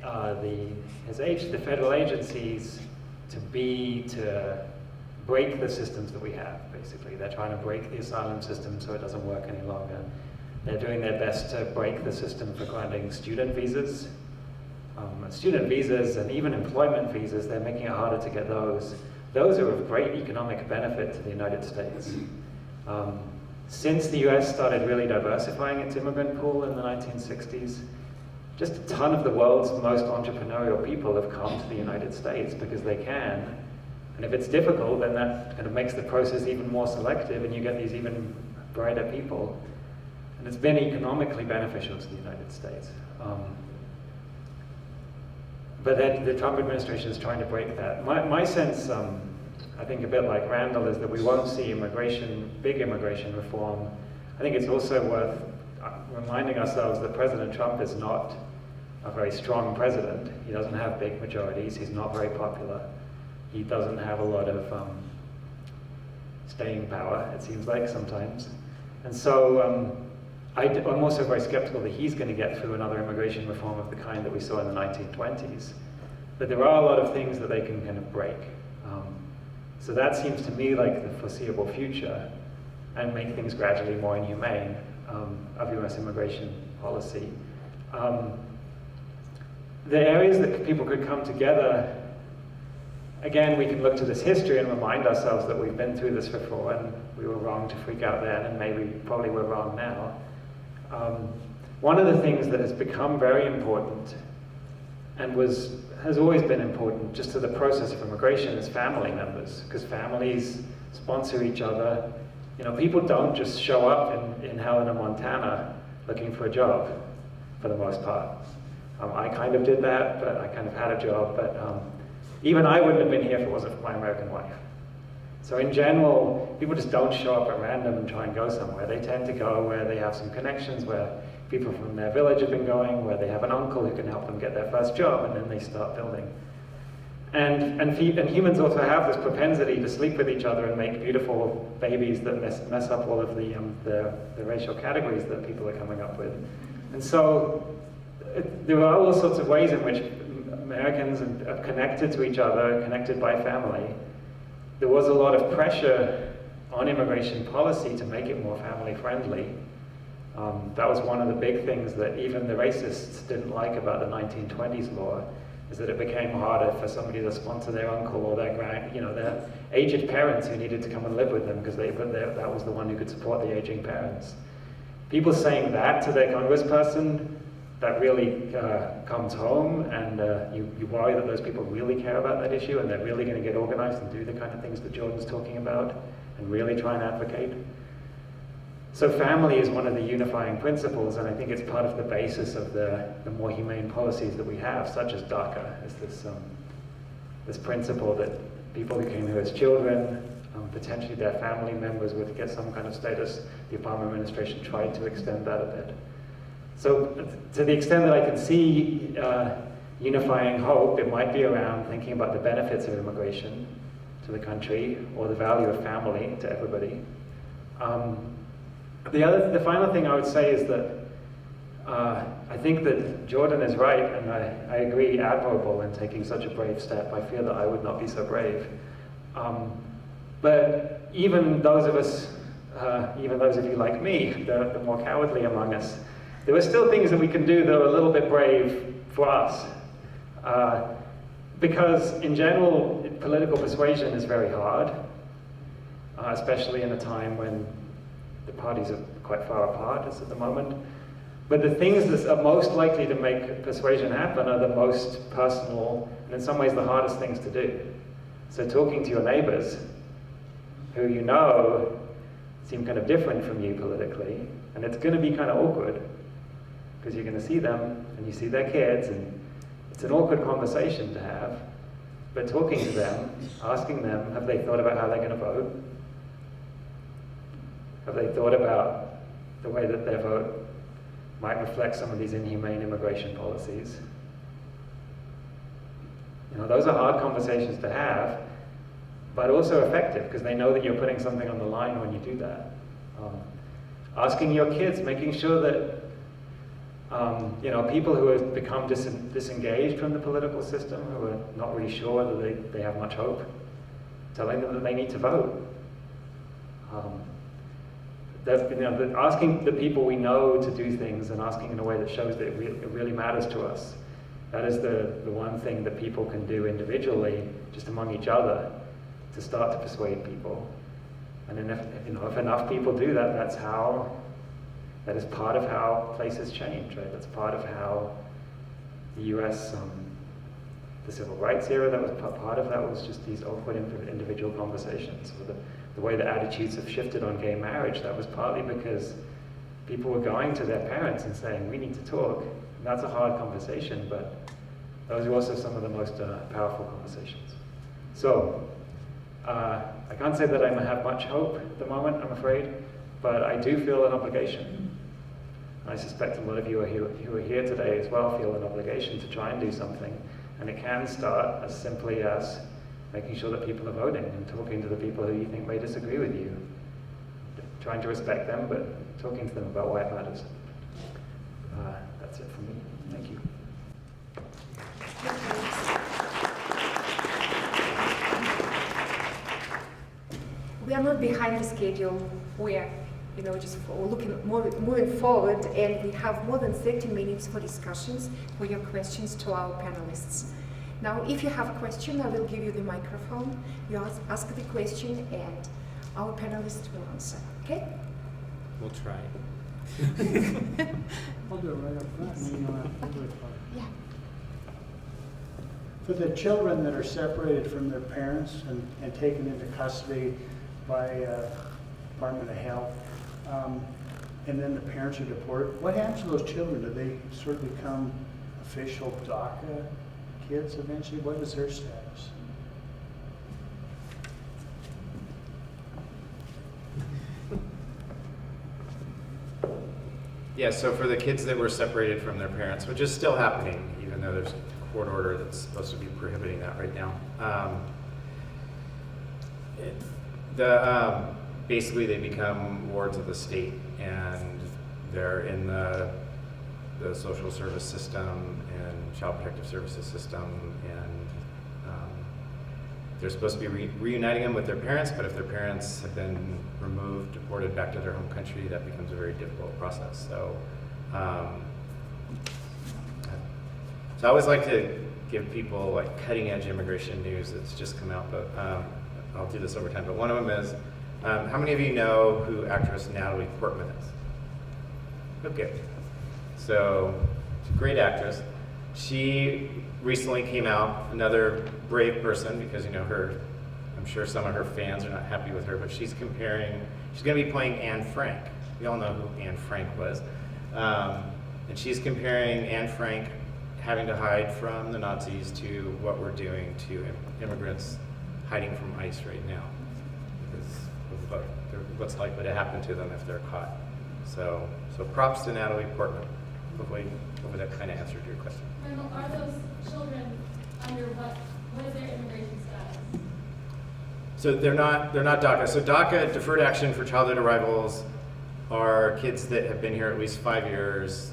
the federal agencies to break the systems that we have, basically. They're trying to break the asylum system so it doesn't work any longer. They're doing their best to break the system for granting student visas. Student visas and even employment visas, they're making it harder to get those. Those are of great economic benefit to the United States. since the US started really diversifying its immigrant pool in the 1960s, just a ton of the world's most entrepreneurial people have come to the United States because they can. And if it's difficult, then that kind of makes the process even more selective and you get these even brighter people. And it's been economically beneficial to the United States. But the Trump administration is trying to break that. My sense, I think a bit like Randall, is that we won't see big immigration reform. I think it's also worth reminding ourselves that President Trump is not a very strong president. He doesn't have big majorities. He's not very popular. He doesn't have a lot of staying power, it seems like sometimes. And so I'm also very skeptical that he's going to get through another immigration reform of the kind that we saw in the 1920s. But there are a lot of things that they can kind of break. So that seems to me like the foreseeable future, and make things gradually more inhumane of US immigration policy. The areas that people could come together, again, we can look to this history and remind ourselves that we've been through this before, and we were wrong to freak out then, and maybe probably we're wrong now. One of the things that has become very important and has always been important just to the process of immigration is family members, because families sponsor each other. You know, people don't just show up in Helena, Montana looking for a job, for the most part. I kind of did that, but I kind of had a job, but even I wouldn't have been here if it wasn't for my American wife. So in general, people just don't show up at random and try and go somewhere. They tend to go where they have some connections, where people from their village have been going, where they have an uncle who can help them get their first job, and then they start building. And humans also have this propensity to sleep with each other and make beautiful babies that mess up all of the racial categories that people are coming up with. And so there are all sorts of ways in which Americans are connected to each other, connected by family. There was a lot of pressure on immigration policy to make it more family friendly. That was one of the big things that even the racists didn't like about the 1920s law, is that it became harder for somebody to sponsor their uncle or their aged parents who needed to come and live with them, because that was the one who could support the aging parents. People saying that to their congressperson, that really comes home, and you worry that those people really care about that issue and they're really going to get organized and do the kind of things that Jordan's talking about and really try and advocate. So family is one of the unifying principles, and I think it's part of the basis of the more humane policies that we have, such as DACA, is this principle that people who came here as children, potentially their family members would get some kind of status. The Obama administration tried to extend that a bit. So to the extent that I can see unifying hope, it might be around thinking about the benefits of immigration to the country, or the value of family to everybody. The final thing I would say is that I think that Jordan is right, and I agree, admirable in taking such a brave step. I fear that I would not be so brave. But even those of us, even those of you like me, the more cowardly among us, there are still things that we can do that are a little bit brave for us. Because in general, political persuasion is very hard, especially in a time when the parties are quite far apart, as at the moment. But the things that are most likely to make persuasion happen are the most personal, and in some ways the hardest things to do. So talking to your neighbors, who you know seem kind of different from you politically, and it's going to be kind of awkward, because you're going to see them, and you see their kids, and it's an awkward conversation to have. But talking to them, asking them, have they thought about how they're going to vote? Have they thought about the way that their vote might reflect some of these inhumane immigration policies? You know, those are hard conversations to have, but also effective, because they know that you're putting something on the line when you do that. Asking your kids, making sure that people who have become disengaged from the political system, who are not really sure that they have much hope, telling them that they need to vote. Asking the people we know to do things, and asking in a way that shows that it really matters to us. That is the one thing that people can do individually, just among each other, to start to persuade people. And if enough people do that, that is part of how places change, right? That's part of how the U.S. The civil rights era, that was part of that was just these awkward individual conversations. Or the way the attitudes have shifted on gay marriage, that was partly because people were going to their parents and saying, we need to talk. And that's a hard conversation, but those are also some of the most powerful conversations. So, I can't say that I have much hope at the moment, I'm afraid, but I do feel an obligation. I suspect a lot of you who are here today as well feel an obligation to try and do something. And it can start as simply as making sure that people are voting and talking to the people who you think may disagree with you. Trying to respect them, but talking to them about why it matters. That's it from me. Thank you. We are not behind the schedule. We are, just moving forward, and we have more than 30 minutes for discussions, for your questions to our panelists. Now, if you have a question, I will give you the microphone. You ask the question, and our panelists will answer. Okay? We'll try. I'll do it right up front. And you don't have to do it. Yeah. For the children that are separated from their parents and taken into custody by Department of Health, and then the parents are deported, what happens to those children? Do they sort of become official DACA kids eventually? What is their status? Yeah, so for the kids that were separated from their parents, which is still happening, even though there's a court order that's supposed to be prohibiting that right now. Basically they become wards of the state, and they're in the social service system and child protective services system, and they're supposed to be reuniting them with their parents, but if their parents have been removed, deported back to their home country, that becomes a very difficult process. So, so I always like to give people like cutting edge immigration news that's just come out, but I'll do this over time. But one of them is, how many of you know who actress Natalie Portman is? Okay. So, she's a great actress. She recently came out, another brave person, because I'm sure some of her fans are not happy with her, but she's going to be playing Anne Frank. We all know who Anne Frank was. And she's comparing Anne Frank having to hide from the Nazis to what we're doing to immigrants hiding from ICE right now, because of what's likely to happen to them if they're caught. So props to Natalie Portman. Hopefully that kind of answered your question. Randall, are those children under what is their immigration status? So they're not DACA. So DACA, Deferred Action for Childhood Arrivals, are kids that have been here at least 5 years,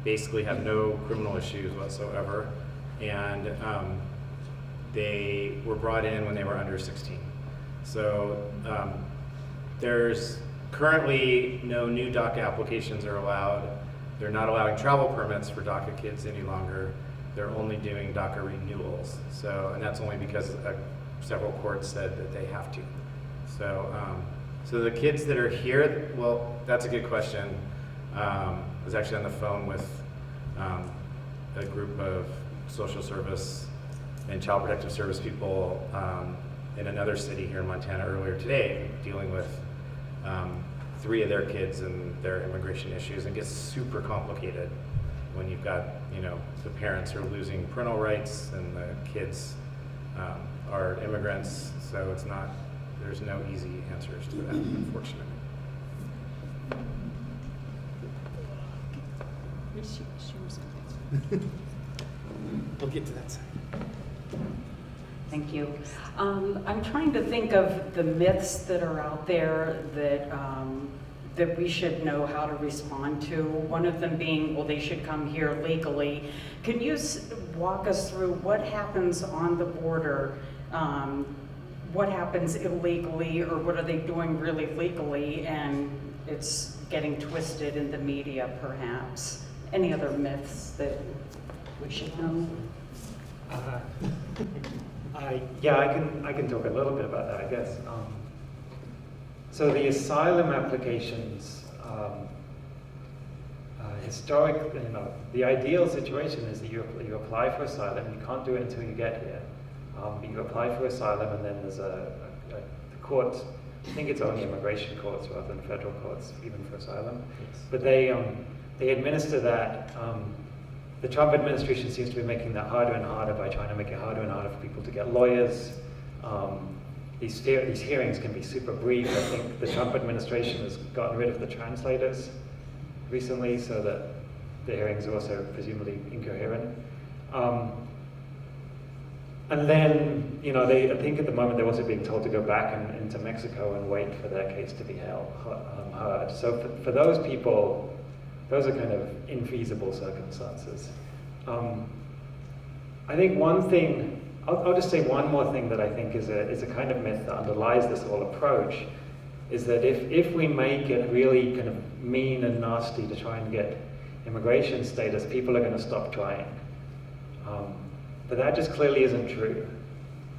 basically have no criminal issues whatsoever, and they were brought in when they were under 16. So there's currently no new DACA applications are allowed. They're not allowing travel permits for DACA kids any longer. They're only doing DACA renewals. So, and that's only because several courts said that they have to. So, so the kids that are here, well, that's a good question. I was actually on the phone with a group of social service and child protective service people in another city here in Montana earlier today, dealing with 3 of their kids and their immigration issues, and gets super complicated when you've got, the parents are losing parental rights and the kids are immigrants, so there's no easy answers to that, unfortunately. We'll get to that side. Thank you. I'm trying to think of the myths that are out there that we should know how to respond to. One of them being, well, they should come here legally. Can you walk us through what happens on the border? What happens illegally, or what are they doing really legally, and it's getting twisted in the media, perhaps? Any other myths that we should know? Yeah, I can talk a little bit about that, I guess. So the asylum applications, the ideal situation is that you apply for asylum. You can't do it until you get here. But you apply for asylum, and then there's the court. I think it's only immigration courts rather than federal courts, even for asylum. Yes. But they administer that. The Trump administration seems to be making that harder and harder by trying to make it harder and harder for people to get lawyers. These hearings can be super brief. I think the Trump administration has gotten rid of the translators recently, so that the hearings are also presumably incoherent. And then, I think at the moment they're also being told to go back into Mexico and wait for their case to be heard. So for those people, those are kind of infeasible circumstances. I think one thing, I'll just say one more thing that I think is a kind of myth that underlies this whole approach, is that if we make it really kind of mean and nasty to try and get immigration status, people are going to stop trying. But that just clearly isn't true.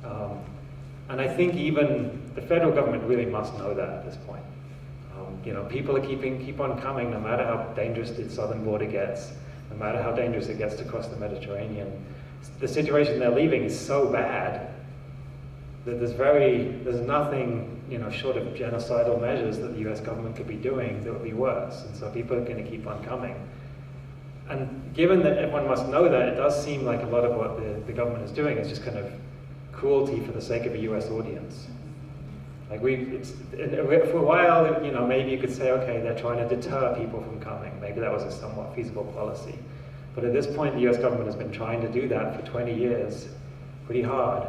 And I think even the federal government really must know that at this point. People are keep on coming no matter how dangerous the southern border gets, no matter how dangerous it gets to cross the Mediterranean. The situation they're leaving is so bad that there's nothing, short of genocidal measures that the US government could be doing that would be worse. And so people are going to keep on coming. And given that everyone must know that, it does seem like a lot of what the government is doing is just kind of cruelty for the sake of a US audience. Like for a while, maybe you could say, okay, they're trying to deter people from coming. Maybe that was a somewhat feasible policy. But at this point, the US government has been trying to do that for 20 years, pretty hard.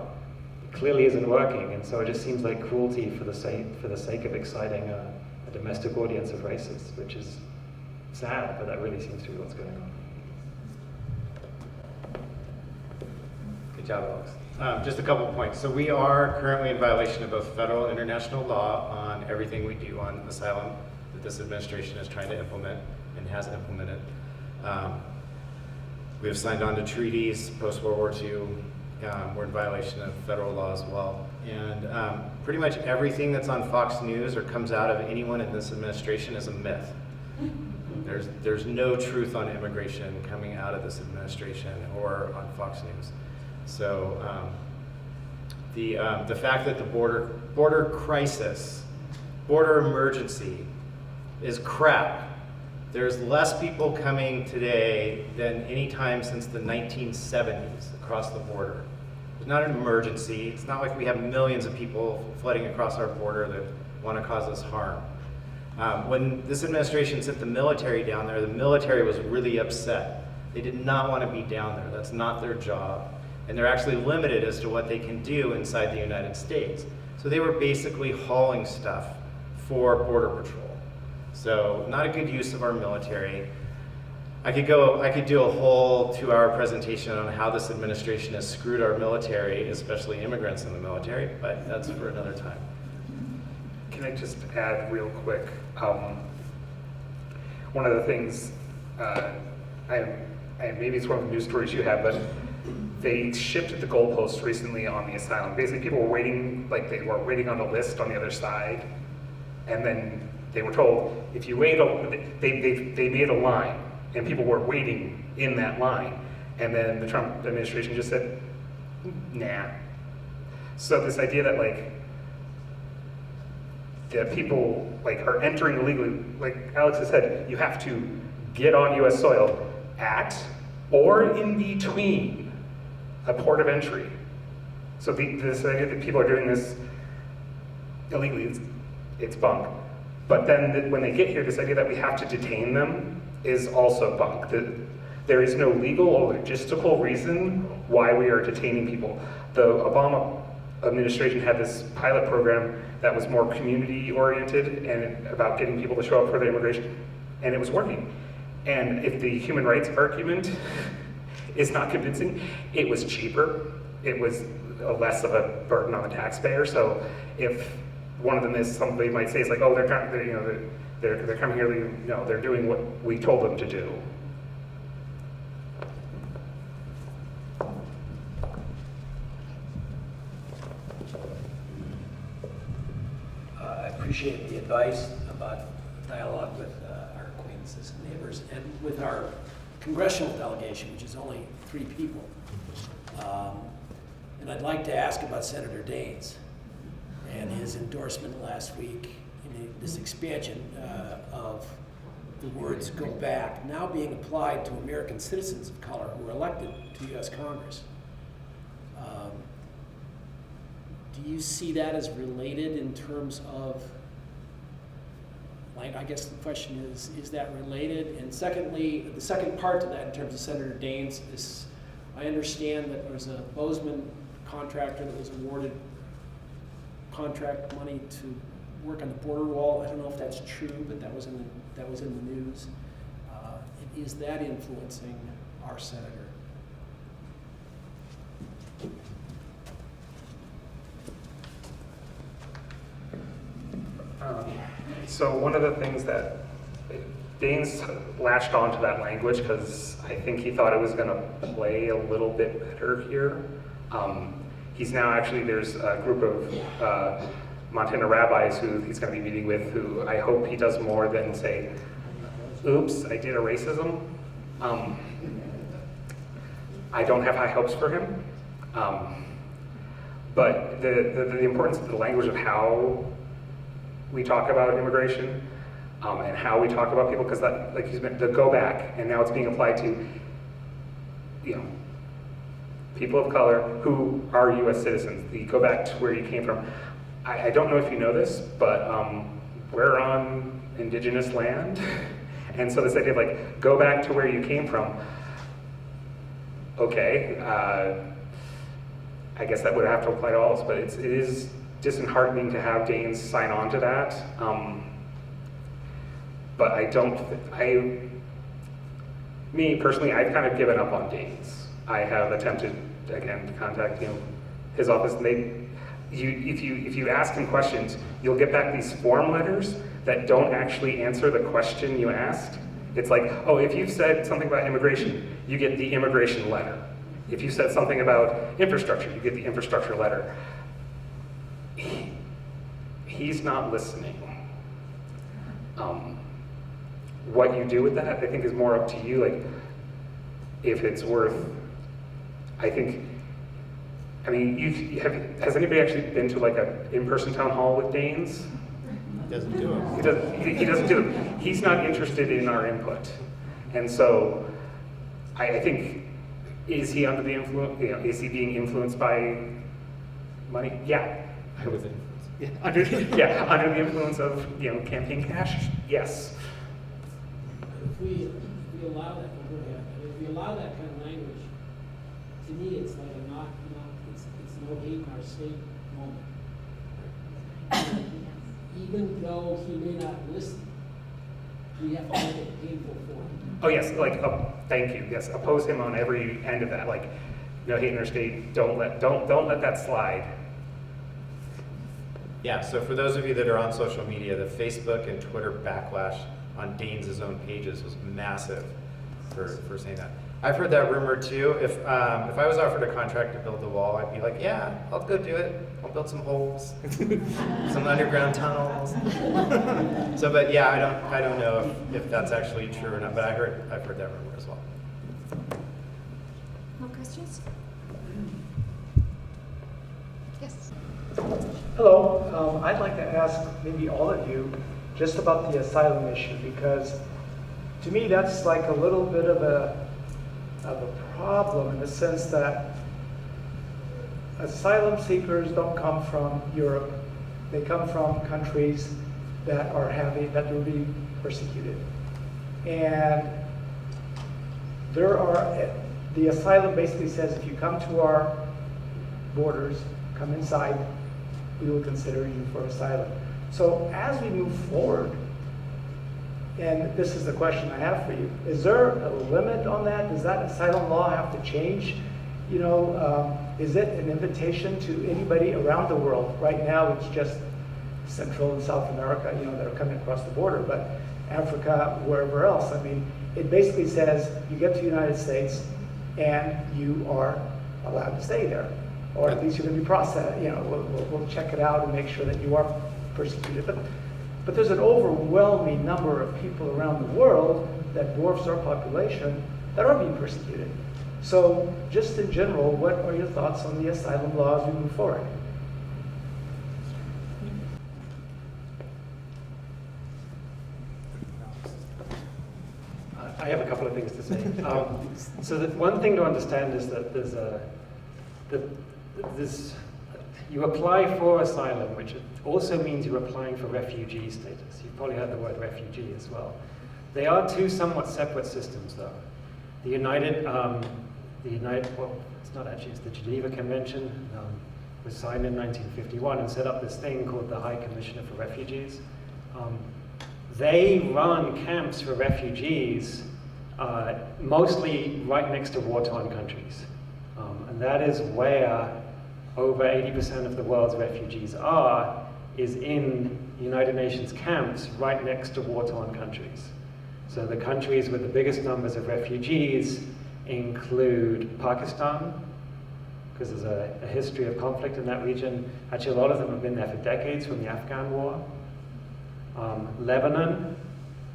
It clearly isn't working, and so it just seems like cruelty for the sake of exciting a domestic audience of racists, which is sad, but that really seems to be what's going on. Good job, Alex. Just a couple of points. So we are currently in violation of both federal and international law on everything we do on asylum that this administration is trying to implement and has implemented. We have signed on to treaties post-World War II. We're in violation of federal law as well. And pretty much everything that's on Fox News or comes out of anyone in this administration is a myth. There's no truth on immigration coming out of this administration or on Fox News. So the fact that the border crisis, border emergency is crap. There's less people coming today than any time since the 1970s across the border. It's not an emergency. It's not like we have millions of people flooding across our border that want to cause us harm. When this administration sent the military down there, the military was really upset. They did not want to be down there. That's not their job. And they're actually limited as to what they can do inside the United States. So they were basically hauling stuff for Border Patrol. So not a good use of our military. I could do a whole 2-hour presentation on how this administration has screwed our military, especially immigrants in the military, but that's for another time. Can I just add real quick? One of the things, maybe it's one of the news stories you have, but they shifted the goalposts recently on the asylum. Basically, people were waiting, like they were waiting on the list on the other side, and then they were told, if you wait, they made a line, and people were waiting in that line, and then the Trump administration just said, nah. So this idea that that people are entering illegally, like Alex has said, you have to get on U.S. soil at or in between a port of entry. So this idea that people are doing this illegally, it's bunk. But then when they get here, this idea that we have to detain them is also bunk. There is no legal or logistical reason why we are detaining people. The Obama administration had this pilot program that was more community-oriented and about getting people to show up for the immigration, and it was working. And if the human rights argument is not convincing, it was cheaper. It was less of a burden on the taxpayer. So if one of them is, somebody might say, it's like, oh, they're coming here, no, they're doing what we told them to do. I appreciate the advice about dialogue with our acquaintances and neighbors, and with our congressional delegation, which is only 3 people. And I'd like to ask about Senator Daines and his endorsement last week in this expansion of the words "go back" now being applied to American citizens of color who were elected to U.S. Congress. Do you see that as related in terms of, like, I guess the question is that related? And secondly, the second part to that in terms of Senator Daines is, I understand that there's a Bozeman contractor that was awarded contract money to work on the border wall. I don't know if that's true, but that was in the news. Is that influencing our senator? So one of the things that Daines latched onto that language because I think he thought it was going to play a little bit better here. He's now actually, there's a group of Montana rabbis who he's going to be meeting with, who I hope he does more than say, oops, I did a racism. I don't have high hopes for him. But the importance of the language of how we talk about immigration and how we talk about people, because that, like he's meant to go back, and now it's being applied to, you know, people of color who are U.S. citizens. You go back to where you came from. I don't know if you know this, but we're on indigenous land, and so this idea of like go back to where you came from. Okay, I guess that would have to apply to all of us, but it is disheartening to have Daines sign on to that. But me personally, I've kind of given up on Daines. I have attempted again to contact his office, and if you ask him questions, you'll get back these form letters that don't actually answer the question you asked. It's like, oh, if you've said something about immigration, you get the immigration letter. If you said something about infrastructure, you get the infrastructure letter. He's not listening. What you do with that, I think, is more up to you. Like, if it's worth, I mean, has anybody actually been to like an in-person town hall with Daines? He doesn't do it. He doesn't do it. He's not interested in our input. And so, I think, is he under the influence, is he being influenced by money? Yeah. With influence. Yeah, under the influence of campaign cash. Yes. If we allow that, if we allow that kind of language, to me it's like it's no hate in our state moment. Even though he may not listen, we have to make it painful for him. Oh yes, like thank you. Yes, oppose him on every end of that. Like no hate in our state. Don't let that slide. Yeah, so for those of you that are on social media, the Facebook and Twitter backlash on Daines' own pages was massive for saying that. I've heard that rumor too. If I was offered a contract to build the wall, I'd be like, yeah, I'll go do it. I'll build some holes, some underground tunnels. But yeah, I don't know if that's actually true or not, but I've heard that rumor as well. More questions? Yes. Hello, I'd like to ask maybe all of you just about the asylum issue, because to me that's like a little bit of a problem in the sense that asylum seekers don't come from Europe. They come from countries that are being persecuted. And the asylum basically says if you come to our borders, come inside, we will consider you for asylum. So as we move forward, and this is the question I have for you, is there a limit on that? Does that asylum law have to change? Is it an invitation to anybody around the world? Right now it's just Central and South America, that are coming across the border, but Africa, wherever else. I mean, it basically says you get to the United States and you are allowed to stay there. Or at least you're going to be processed. We'll check it out and make sure that you are persecuted. But there's an overwhelming number of people around the world that dwarfs our population that are being persecuted. So just in general, what are your thoughts on the asylum law as we move forward? I have a couple of things to say. So the one thing to understand is that you apply for asylum, which also means you're applying for refugee status. You've probably heard the word refugee as well. They are two somewhat separate systems, though. The well, it's not actually, it's the Geneva Convention, was signed in 1951 and set up this thing called the High Commissioner for Refugees. They run camps for refugees, mostly right next to war-torn countries. And that is where over 80% of the world's refugees is in United Nations camps right next to war-torn countries. So the countries with the biggest numbers of refugees include Pakistan, because there's a history of conflict in that region. Actually, a lot of them have been there for decades from the Afghan war. Lebanon,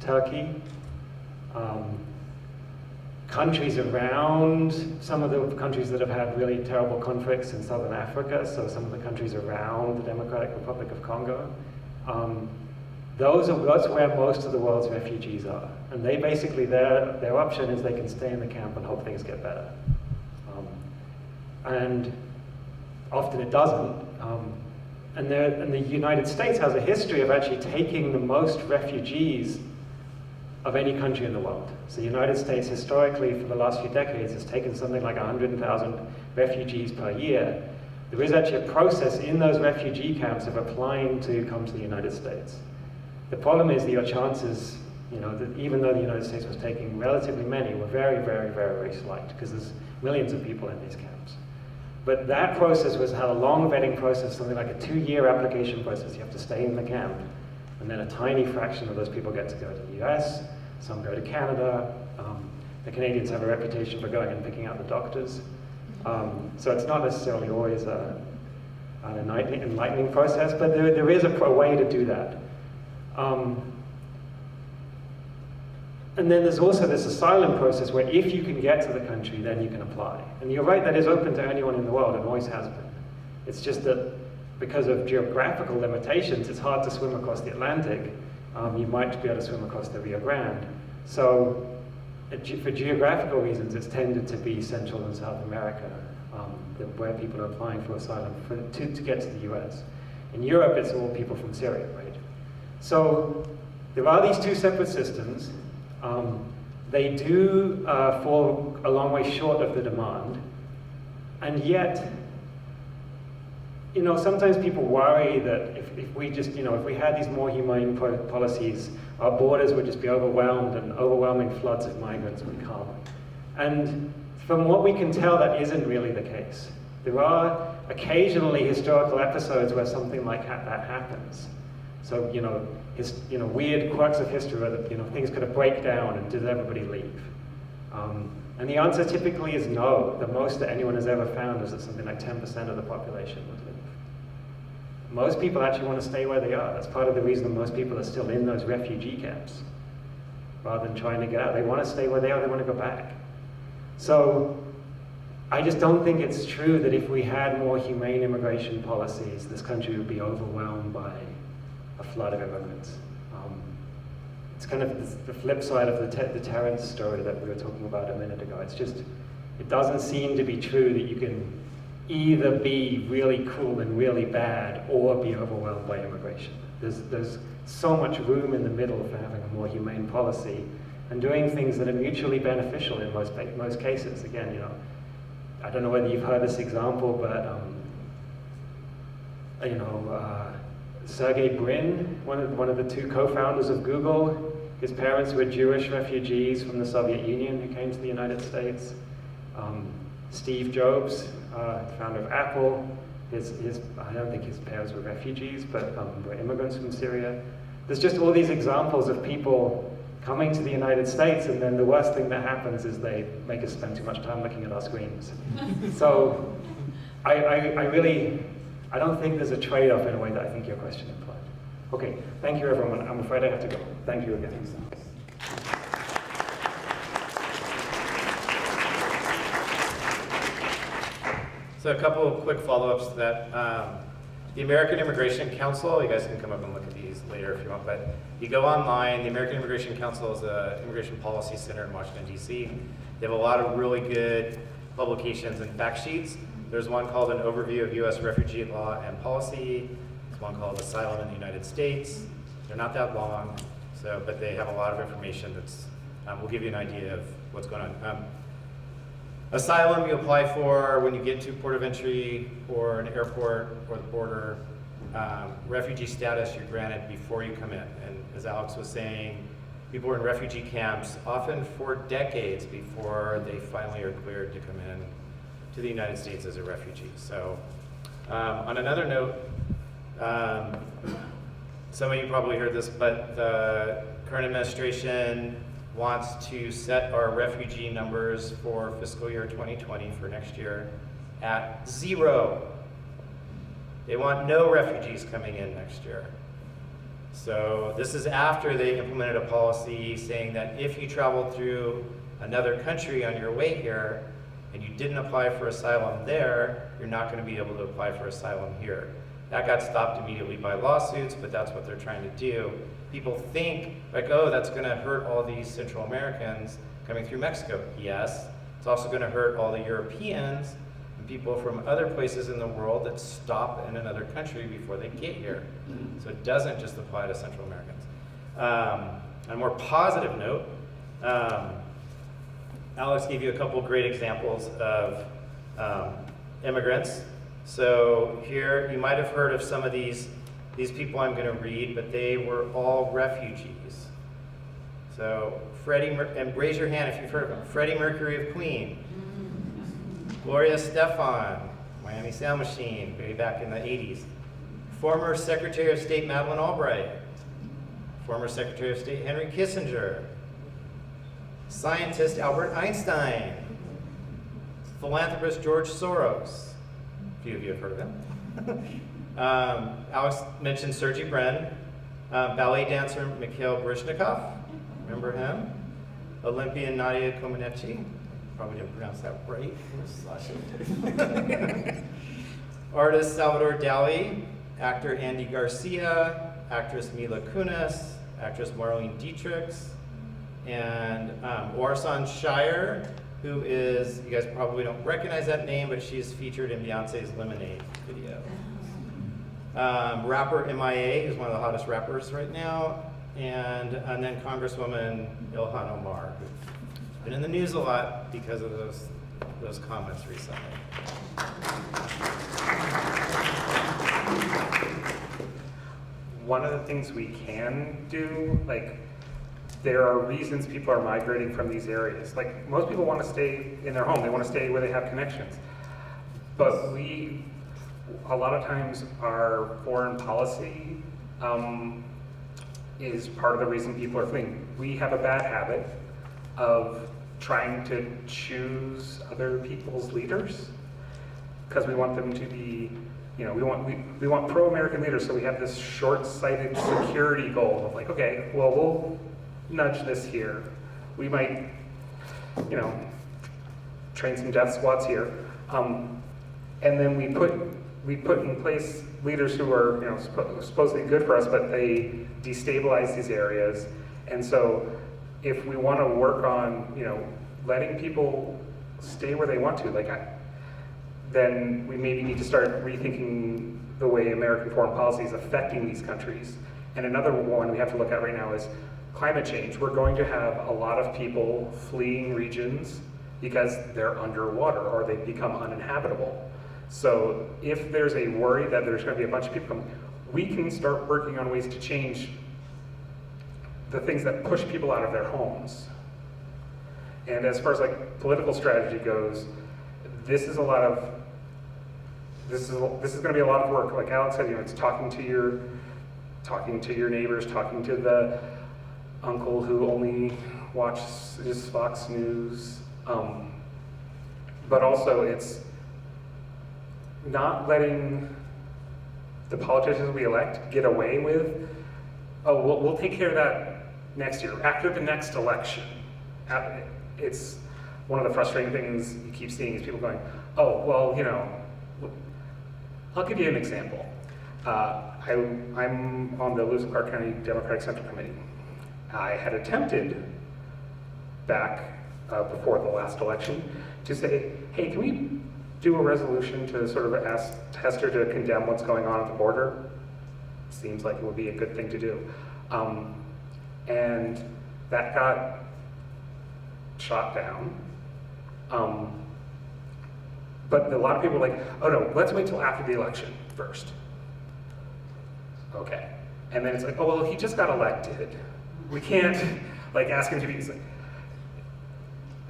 Turkey, countries around, some of the countries that have had really terrible conflicts in southern Africa, so some of the countries around the Democratic Republic of Congo. That's where most of the world's refugees are. And they basically, their option is they can stay in the camp and hope things get better. And often it doesn't. And the United States has a history of actually taking the most refugees of any country in the world. So the United States historically for the last few decades has taken something like 100,000 refugees per year. There is actually a process in those refugee camps of applying to come to the United States. The problem is that your chances, that even though the United States was taking relatively many, were very, very, very, very slight, because there's millions of people in these camps. But that process had a long vetting process, something like a 2-year application process. You have to stay in the camp. And then a tiny fraction of those people get to go to the US, some go to Canada. The Canadians have a reputation for going and picking out the doctors. So it's not necessarily always an enlightening process, but there is a way to do that. And then there's also this asylum process where if you can get to the country, then you can apply. And you're right, that is open to anyone in the world and always has been. It's just that because of geographical limitations, it's hard to swim across the Atlantic. You might be able to swim across the Rio Grande. So for geographical reasons, it's tended to be Central and South America, where people are applying for asylum to get to the US. In Europe, it's all people from Syria, right? So there are these two separate systems. They do fall a long way short of the demand, and yet, sometimes people worry that if we just, if we had these more humane policies, our borders would just be overwhelmed and overwhelming floods of migrants would come. And from what we can tell, that isn't really the case. There are occasionally historical episodes where something like that happens. So, weird quirks of history where things could have break down and did everybody leave? And the answer typically is no. The most that anyone has ever found is that something like 10% of the population would leave. Most people actually want to stay where they are. That's part of the reason that most people are still in those refugee camps, rather than trying to get out. They want to stay where they are, they want to go back. So I just don't think it's true that if we had more humane immigration policies, this country would be overwhelmed by a flood of immigrants. It's kind of the flip side of the Terrence story that we were talking about a minute ago. It's just, it doesn't seem to be true that you can either be really cruel and really bad or be overwhelmed by immigration. There's so much room in the middle for having a more humane policy and doing things that are mutually beneficial in most cases. Again, I don't know whether you've heard this example, but Sergey Brin, one of the two co-founders of Google, his parents were Jewish refugees from the Soviet Union who came to the United States. Steve Jobs, founder of Apple, I don't think his parents were refugees, but were immigrants from Syria. There's just all these examples of people coming to the United States, and then the worst thing that happens is they make us spend too much time looking at our screens. So I don't think there's a trade-off in a way that I think your question implied. Okay, thank you everyone. I'm afraid I have to go. Thank you again. So a couple of quick follow-ups to that. The American Immigration Council, you guys can come up and look at these later if you want, but you go online, the American Immigration Council is an immigration policy center in Washington, D.C. They have a lot of really good publications and fact sheets. There's one called An Overview of U.S. Refugee Law and Policy. There's one called Asylum in the United States. They're not that long, but they have a lot of information that's will give you an idea of what's going on. Asylum you apply for when you get to port of entry or an airport or the border. Refugee status you're granted before you come in. And as Alex was saying, people are in refugee camps often for decades before they finally are cleared to come in to the United States as a refugee. So on another note, some of you probably heard this, but the current administration wants to set our refugee numbers for fiscal year 2020 for next year at 0. They want no refugees coming in next year. So this is after they implemented a policy saying that if you traveled through another country on your way here and you didn't apply for asylum there, you're not going to be able to apply for asylum here. That got stopped immediately by lawsuits, but that's what they're trying to do. People think, like, oh, that's going to hurt all these Central Americans coming through Mexico. Yes, it's also going to hurt all the Europeans and people from other places in the world that stop in another country before they get here. So it doesn't just apply to Central Americans. On a more positive note, Alex gave you a couple great examples of immigrants. So here, you might have heard of some of these people I'm going to read, but they were all refugees. So and raise your hand if you've heard of them. Freddie Mercury of Queen, Gloria Estefan, Miami Sound Machine, way back in the 80s. Former Secretary of State Madeleine Albright, former Secretary of State Henry Kissinger, scientist Albert Einstein, philanthropist George Soros. A few of you have heard of him. Alex mentioned Sergey Brin, ballet dancer Mikhail Baryshnikov, remember him? Olympian Nadia Comaneci, probably didn't pronounce that right. Artist Salvador Dali, actor Andy Garcia, actress Mila Kunis, actress Marlene Dietrichs, and Warsan Shire, who is, you guys probably don't recognize that name, but she's featured in Beyonce's Lemonade video. Rapper MIA, who's one of the hottest rappers right now, and then Congresswoman Ilhan Omar, who's been in the news a lot because of those comments recently. One of the things we can do, like, there are reasons people are migrating from these areas. Like, most people want to stay in their home. They want to stay where they have connections. But a lot of times, our foreign policy is part of the reason people are fleeing. We have a bad habit of trying to choose other people's leaders because we want them to be, we want pro-American leaders, so we have this short-sighted security goal of like, okay, well, we'll nudge this here. We might, train some death squads here. And then we put in place leaders who are, supposedly good for us, but they destabilize these areas. And so if we want to work on, letting people stay where they want to, then we maybe need to start rethinking the way American foreign policy is affecting these countries. And another one we have to look at right now is climate change. We're going to have a lot of people fleeing regions because they're underwater or they become uninhabitable. So if there's a worry that there's going to be a bunch of people coming, we can start working on ways to change the things that push people out of their homes. And as far as political strategy goes, this is going to be a lot of work. Like Alex said, it's talking to your neighbors, talking to the uncle who only watches Fox News, but also it's not letting the politicians we elect get away with, oh, we'll take care of that next year, after the next election. It's one of the frustrating things you keep seeing is people going, oh, well, you know, I'll give you an example. I'm on the Lewis and Clark County Democratic Central Committee. I had attempted back before the last election to say, hey, can we do a resolution to sort of ask Hester to condemn what's going on at the border? Seems like it would be a good thing to do. And that got shot down. But a lot of people are like, oh no, let's wait till after the election first. Okay. And then it's like, oh, well, he just got elected. We can't like ask him to be, like,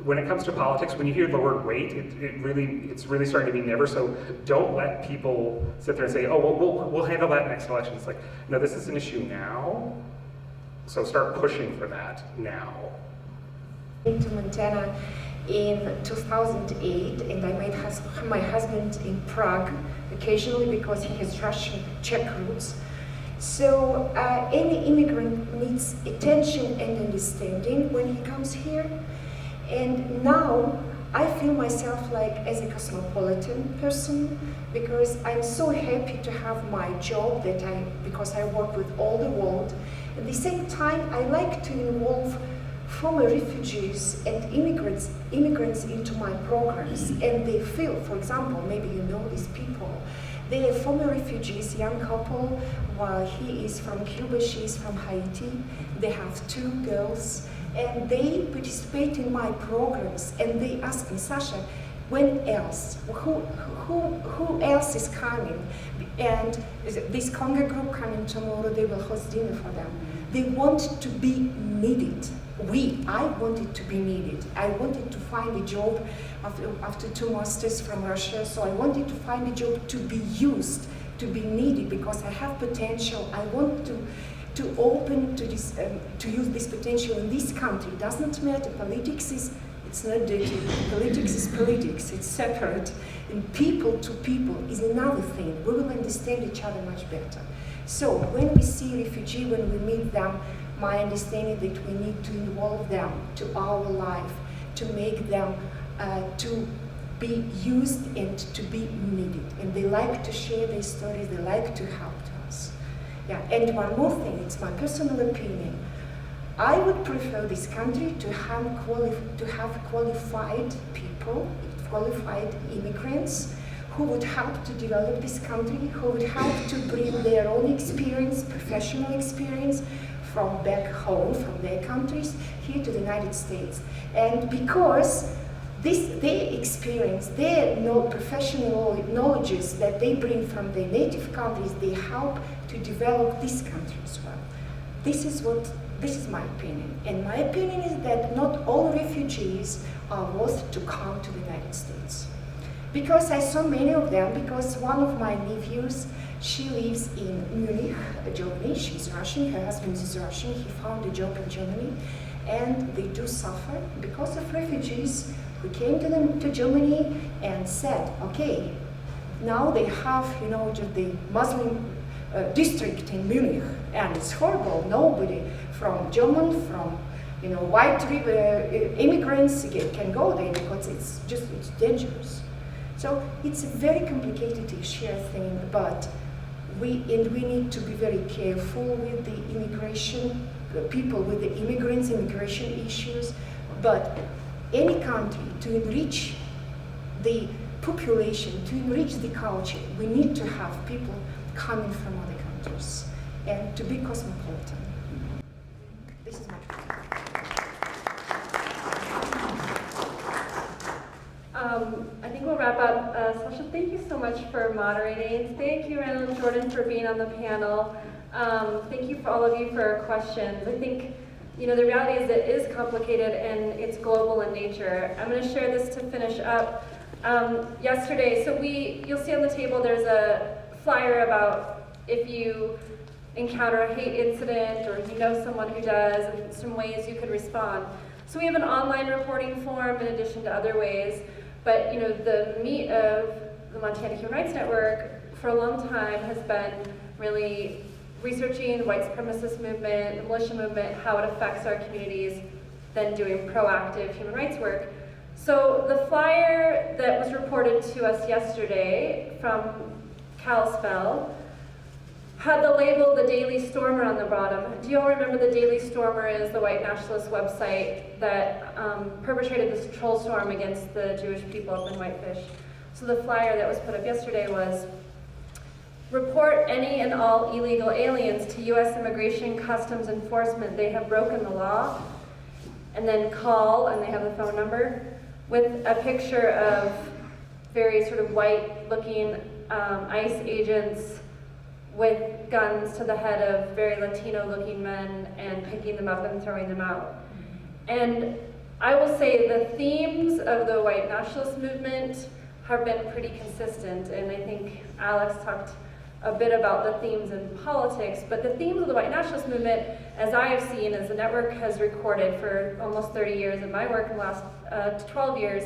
when it comes to politics, when you hear the word wait, it's really starting to be never, so don't let people sit there and say, oh, well, we'll handle that next election. It's like, no, this is an issue now, so start pushing for that now. To Montana in 2008, and I met my husband in Prague occasionally because he has Russian Czech roots. So any immigrant needs attention and understanding when he comes here. And now I feel myself like as a cosmopolitan person because I'm so happy to have my job because I work with all the world. At the same time, I like to involve former refugees and immigrants into my programs, and they feel, for example, maybe you know these people, they are former refugees, young couple, while he is from Cuba, she is from Haiti. They have 2 girls, and they participate in my programs, and they ask me, Sasha, when else? Who else is coming? And this Congo group coming tomorrow, they will host dinner for them. They want to be needed. I wanted to be needed. I wanted to find a job after 2 masters from Russia, so I wanted to find a job to be used, to be needed, because I have potential. I want to open to this, to use this potential in this country. It doesn't matter, it's not dirty. Politics is politics, it's separate. And people to people is another thing. We will understand each other much better. So when we see refugees, when we meet them, my understanding that we need to involve them to our life, to make them to be used and to be needed. And they like to share their stories, they like to help us. Yeah, and one more thing, it's my personal opinion. I would prefer this country to have qualified people, qualified immigrants, who would help to develop this country, who would help to bring their own experience, professional experience, from back home, from their countries, here to the United States. And because their experience, their professional knowledges that they bring from their native countries, they help to develop this country as well. This is my opinion. And my opinion is that not all refugees are worth to come to the United States. Because I saw many of them, because one of my nephews, she lives in Munich, Germany. She's Russian, her husband is Russian. He found a job in Germany, and they do suffer because of refugees who came to Germany and said, okay, now they have, just the Muslim district in Munich, and it's horrible. Nobody from German, from white immigrants can go there because it's dangerous. So it's a very complicated issue, I think, but we need to be very careful with the immigration, the people with the immigration issues. But any country, to enrich the population, to enrich the culture, we need to have people coming from other countries and to be cosmopolitan. This is my point. I think we'll wrap up. Sasha, thank you so much for moderating. Thank you, Randall and Jordan, for being on the panel. Thank you for all of you for questions. I think, the reality is it is complicated and it's global in nature. I'm going to share this to finish up. Yesterday, you'll see on the table there's a flyer about if you encounter a hate incident or if you know someone who does, and some ways you could respond. So we have an online reporting form in addition to other ways. But the meat of the Montana Human Rights Network for a long time has been really researching the white supremacist movement, the militia movement, how it affects our communities, then doing proactive human rights work. So the flyer that was reported to us yesterday from Kalispell had the label "The Daily Stormer" on the bottom. Do you all remember the Daily Stormer is the white nationalist website that perpetrated this troll storm against the Jewish people up in Whitefish? So the flyer that was put up yesterday was, "Report any and all illegal aliens to U.S. Immigration Customs Enforcement. They have broken the law." And then call, and they have the phone number, with a picture of very sort of white-looking ICE agents with guns to the head of very Latino-looking men and picking them up and throwing them out. And I will say the themes of the white nationalist movement have been pretty consistent, and I think Alex talked a bit about the themes in politics, but the themes of the white nationalist movement, as I have seen, as the network has recorded for almost 30 years, and my work in the last 12 years,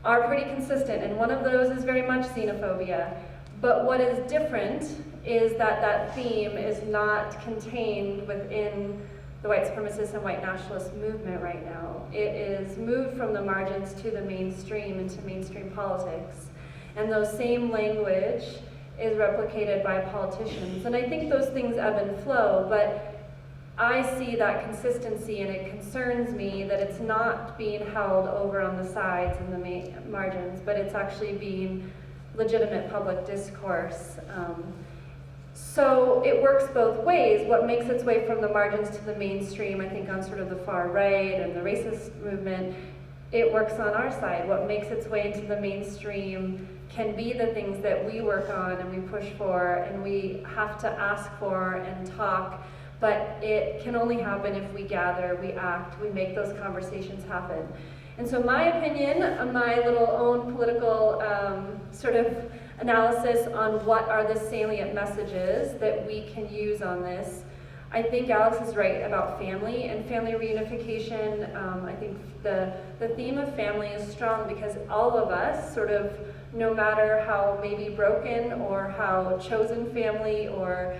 are pretty consistent, and one of those is very much xenophobia. But what is different is that that theme is not contained within the white supremacist and white nationalist movement right now. It is moved from the margins to the mainstream, into mainstream politics. And those same language is replicated by politicians. And I think those things ebb and flow, but I see that consistency, and it concerns me that it's not being held over on the sides and the margins, but it's actually being legitimate public discourse. So it works both ways. What makes its way from the margins to the mainstream, I think on sort of the far right and the racist movement, it works on our side. What makes its way into the mainstream can be the things that we work on and we push for and we have to ask for and talk, but it can only happen if we gather, we act, we make those conversations happen. And so my opinion, my little own political sort of analysis on what are the salient messages that we can use on this, I think Alex is right about family and family reunification. I think the theme of family is strong because all of us sort of, no matter how maybe broken or how chosen family or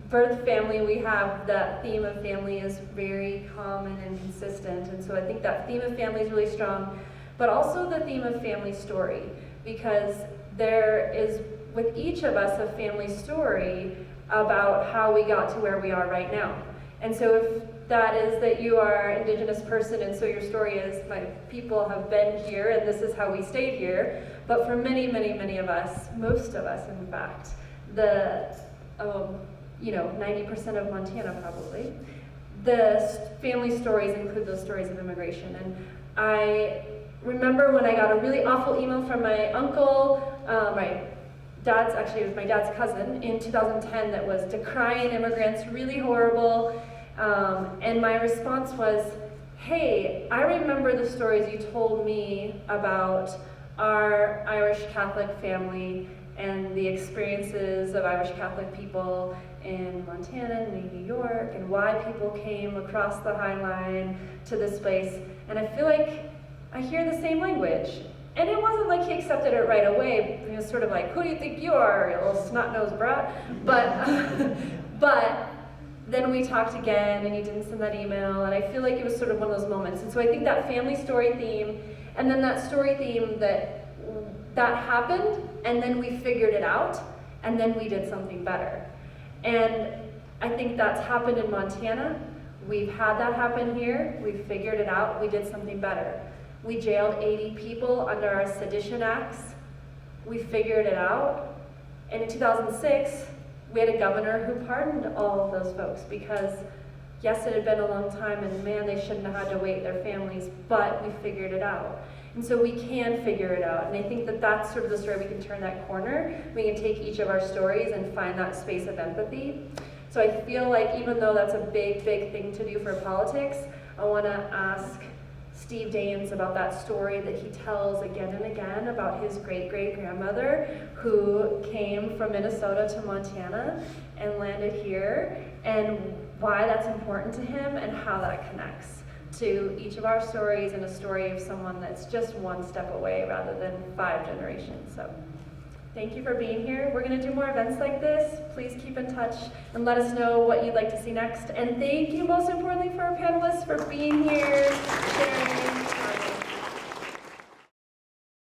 birth family we have, that theme of family is very common and consistent. And so I think that theme of family is really strong, but also the theme of family story, because there is, with each of us, a family story about how we got to where we are right now. And so if that is that you are an Indigenous person, and so your story is, my people have been here, and this is how we stayed here. But for many, many, many of us, most of us, in fact, the 90% of Montana probably, the family stories include those stories of immigration. And I remember when I got a really awful email from my uncle, it was my dad's cousin, in 2010 that was decrying immigrants, really horrible. And my response was, hey, I remember the stories you told me about our Irish Catholic family and the experiences of Irish Catholic people in Montana and in New York, and why people came across the High Line to this place. And I feel like I hear the same language. And it wasn't like he accepted it right away. He was sort of like, who do you think you are, you little snot-nosed brat? But then we talked again, and he didn't send that email, and I feel like it was sort of one of those moments. And so I think that family story theme, and then that story theme that happened, and then we figured it out, and then we did something better. And I think that's happened in Montana. We've had that happen here. We figured it out. We did something better. We jailed 80 people under our sedition acts. We figured it out. And in 2006, we had a governor who pardoned all of those folks because, yes, it had been a long time, and man, they shouldn't have had to wait their families, but we figured it out. And so we can figure it out. And I think that that's sort of the story. We can turn that corner. We can take each of our stories and find that space of empathy. So I feel like even though that's a big, big thing to do for politics, I want to ask Steve Daines about that story that he tells again and again about his great-great-grandmother who came from Minnesota to Montana and landed here, and why that's important to him and how that connects to each of our stories, and a story of someone that's just one step away rather than 5 generations. So Thank you for being here. We're going to do more events like this. Please keep in touch and let us know what you'd like to see next. And thank you, most importantly, for our panelists for being here, sharing.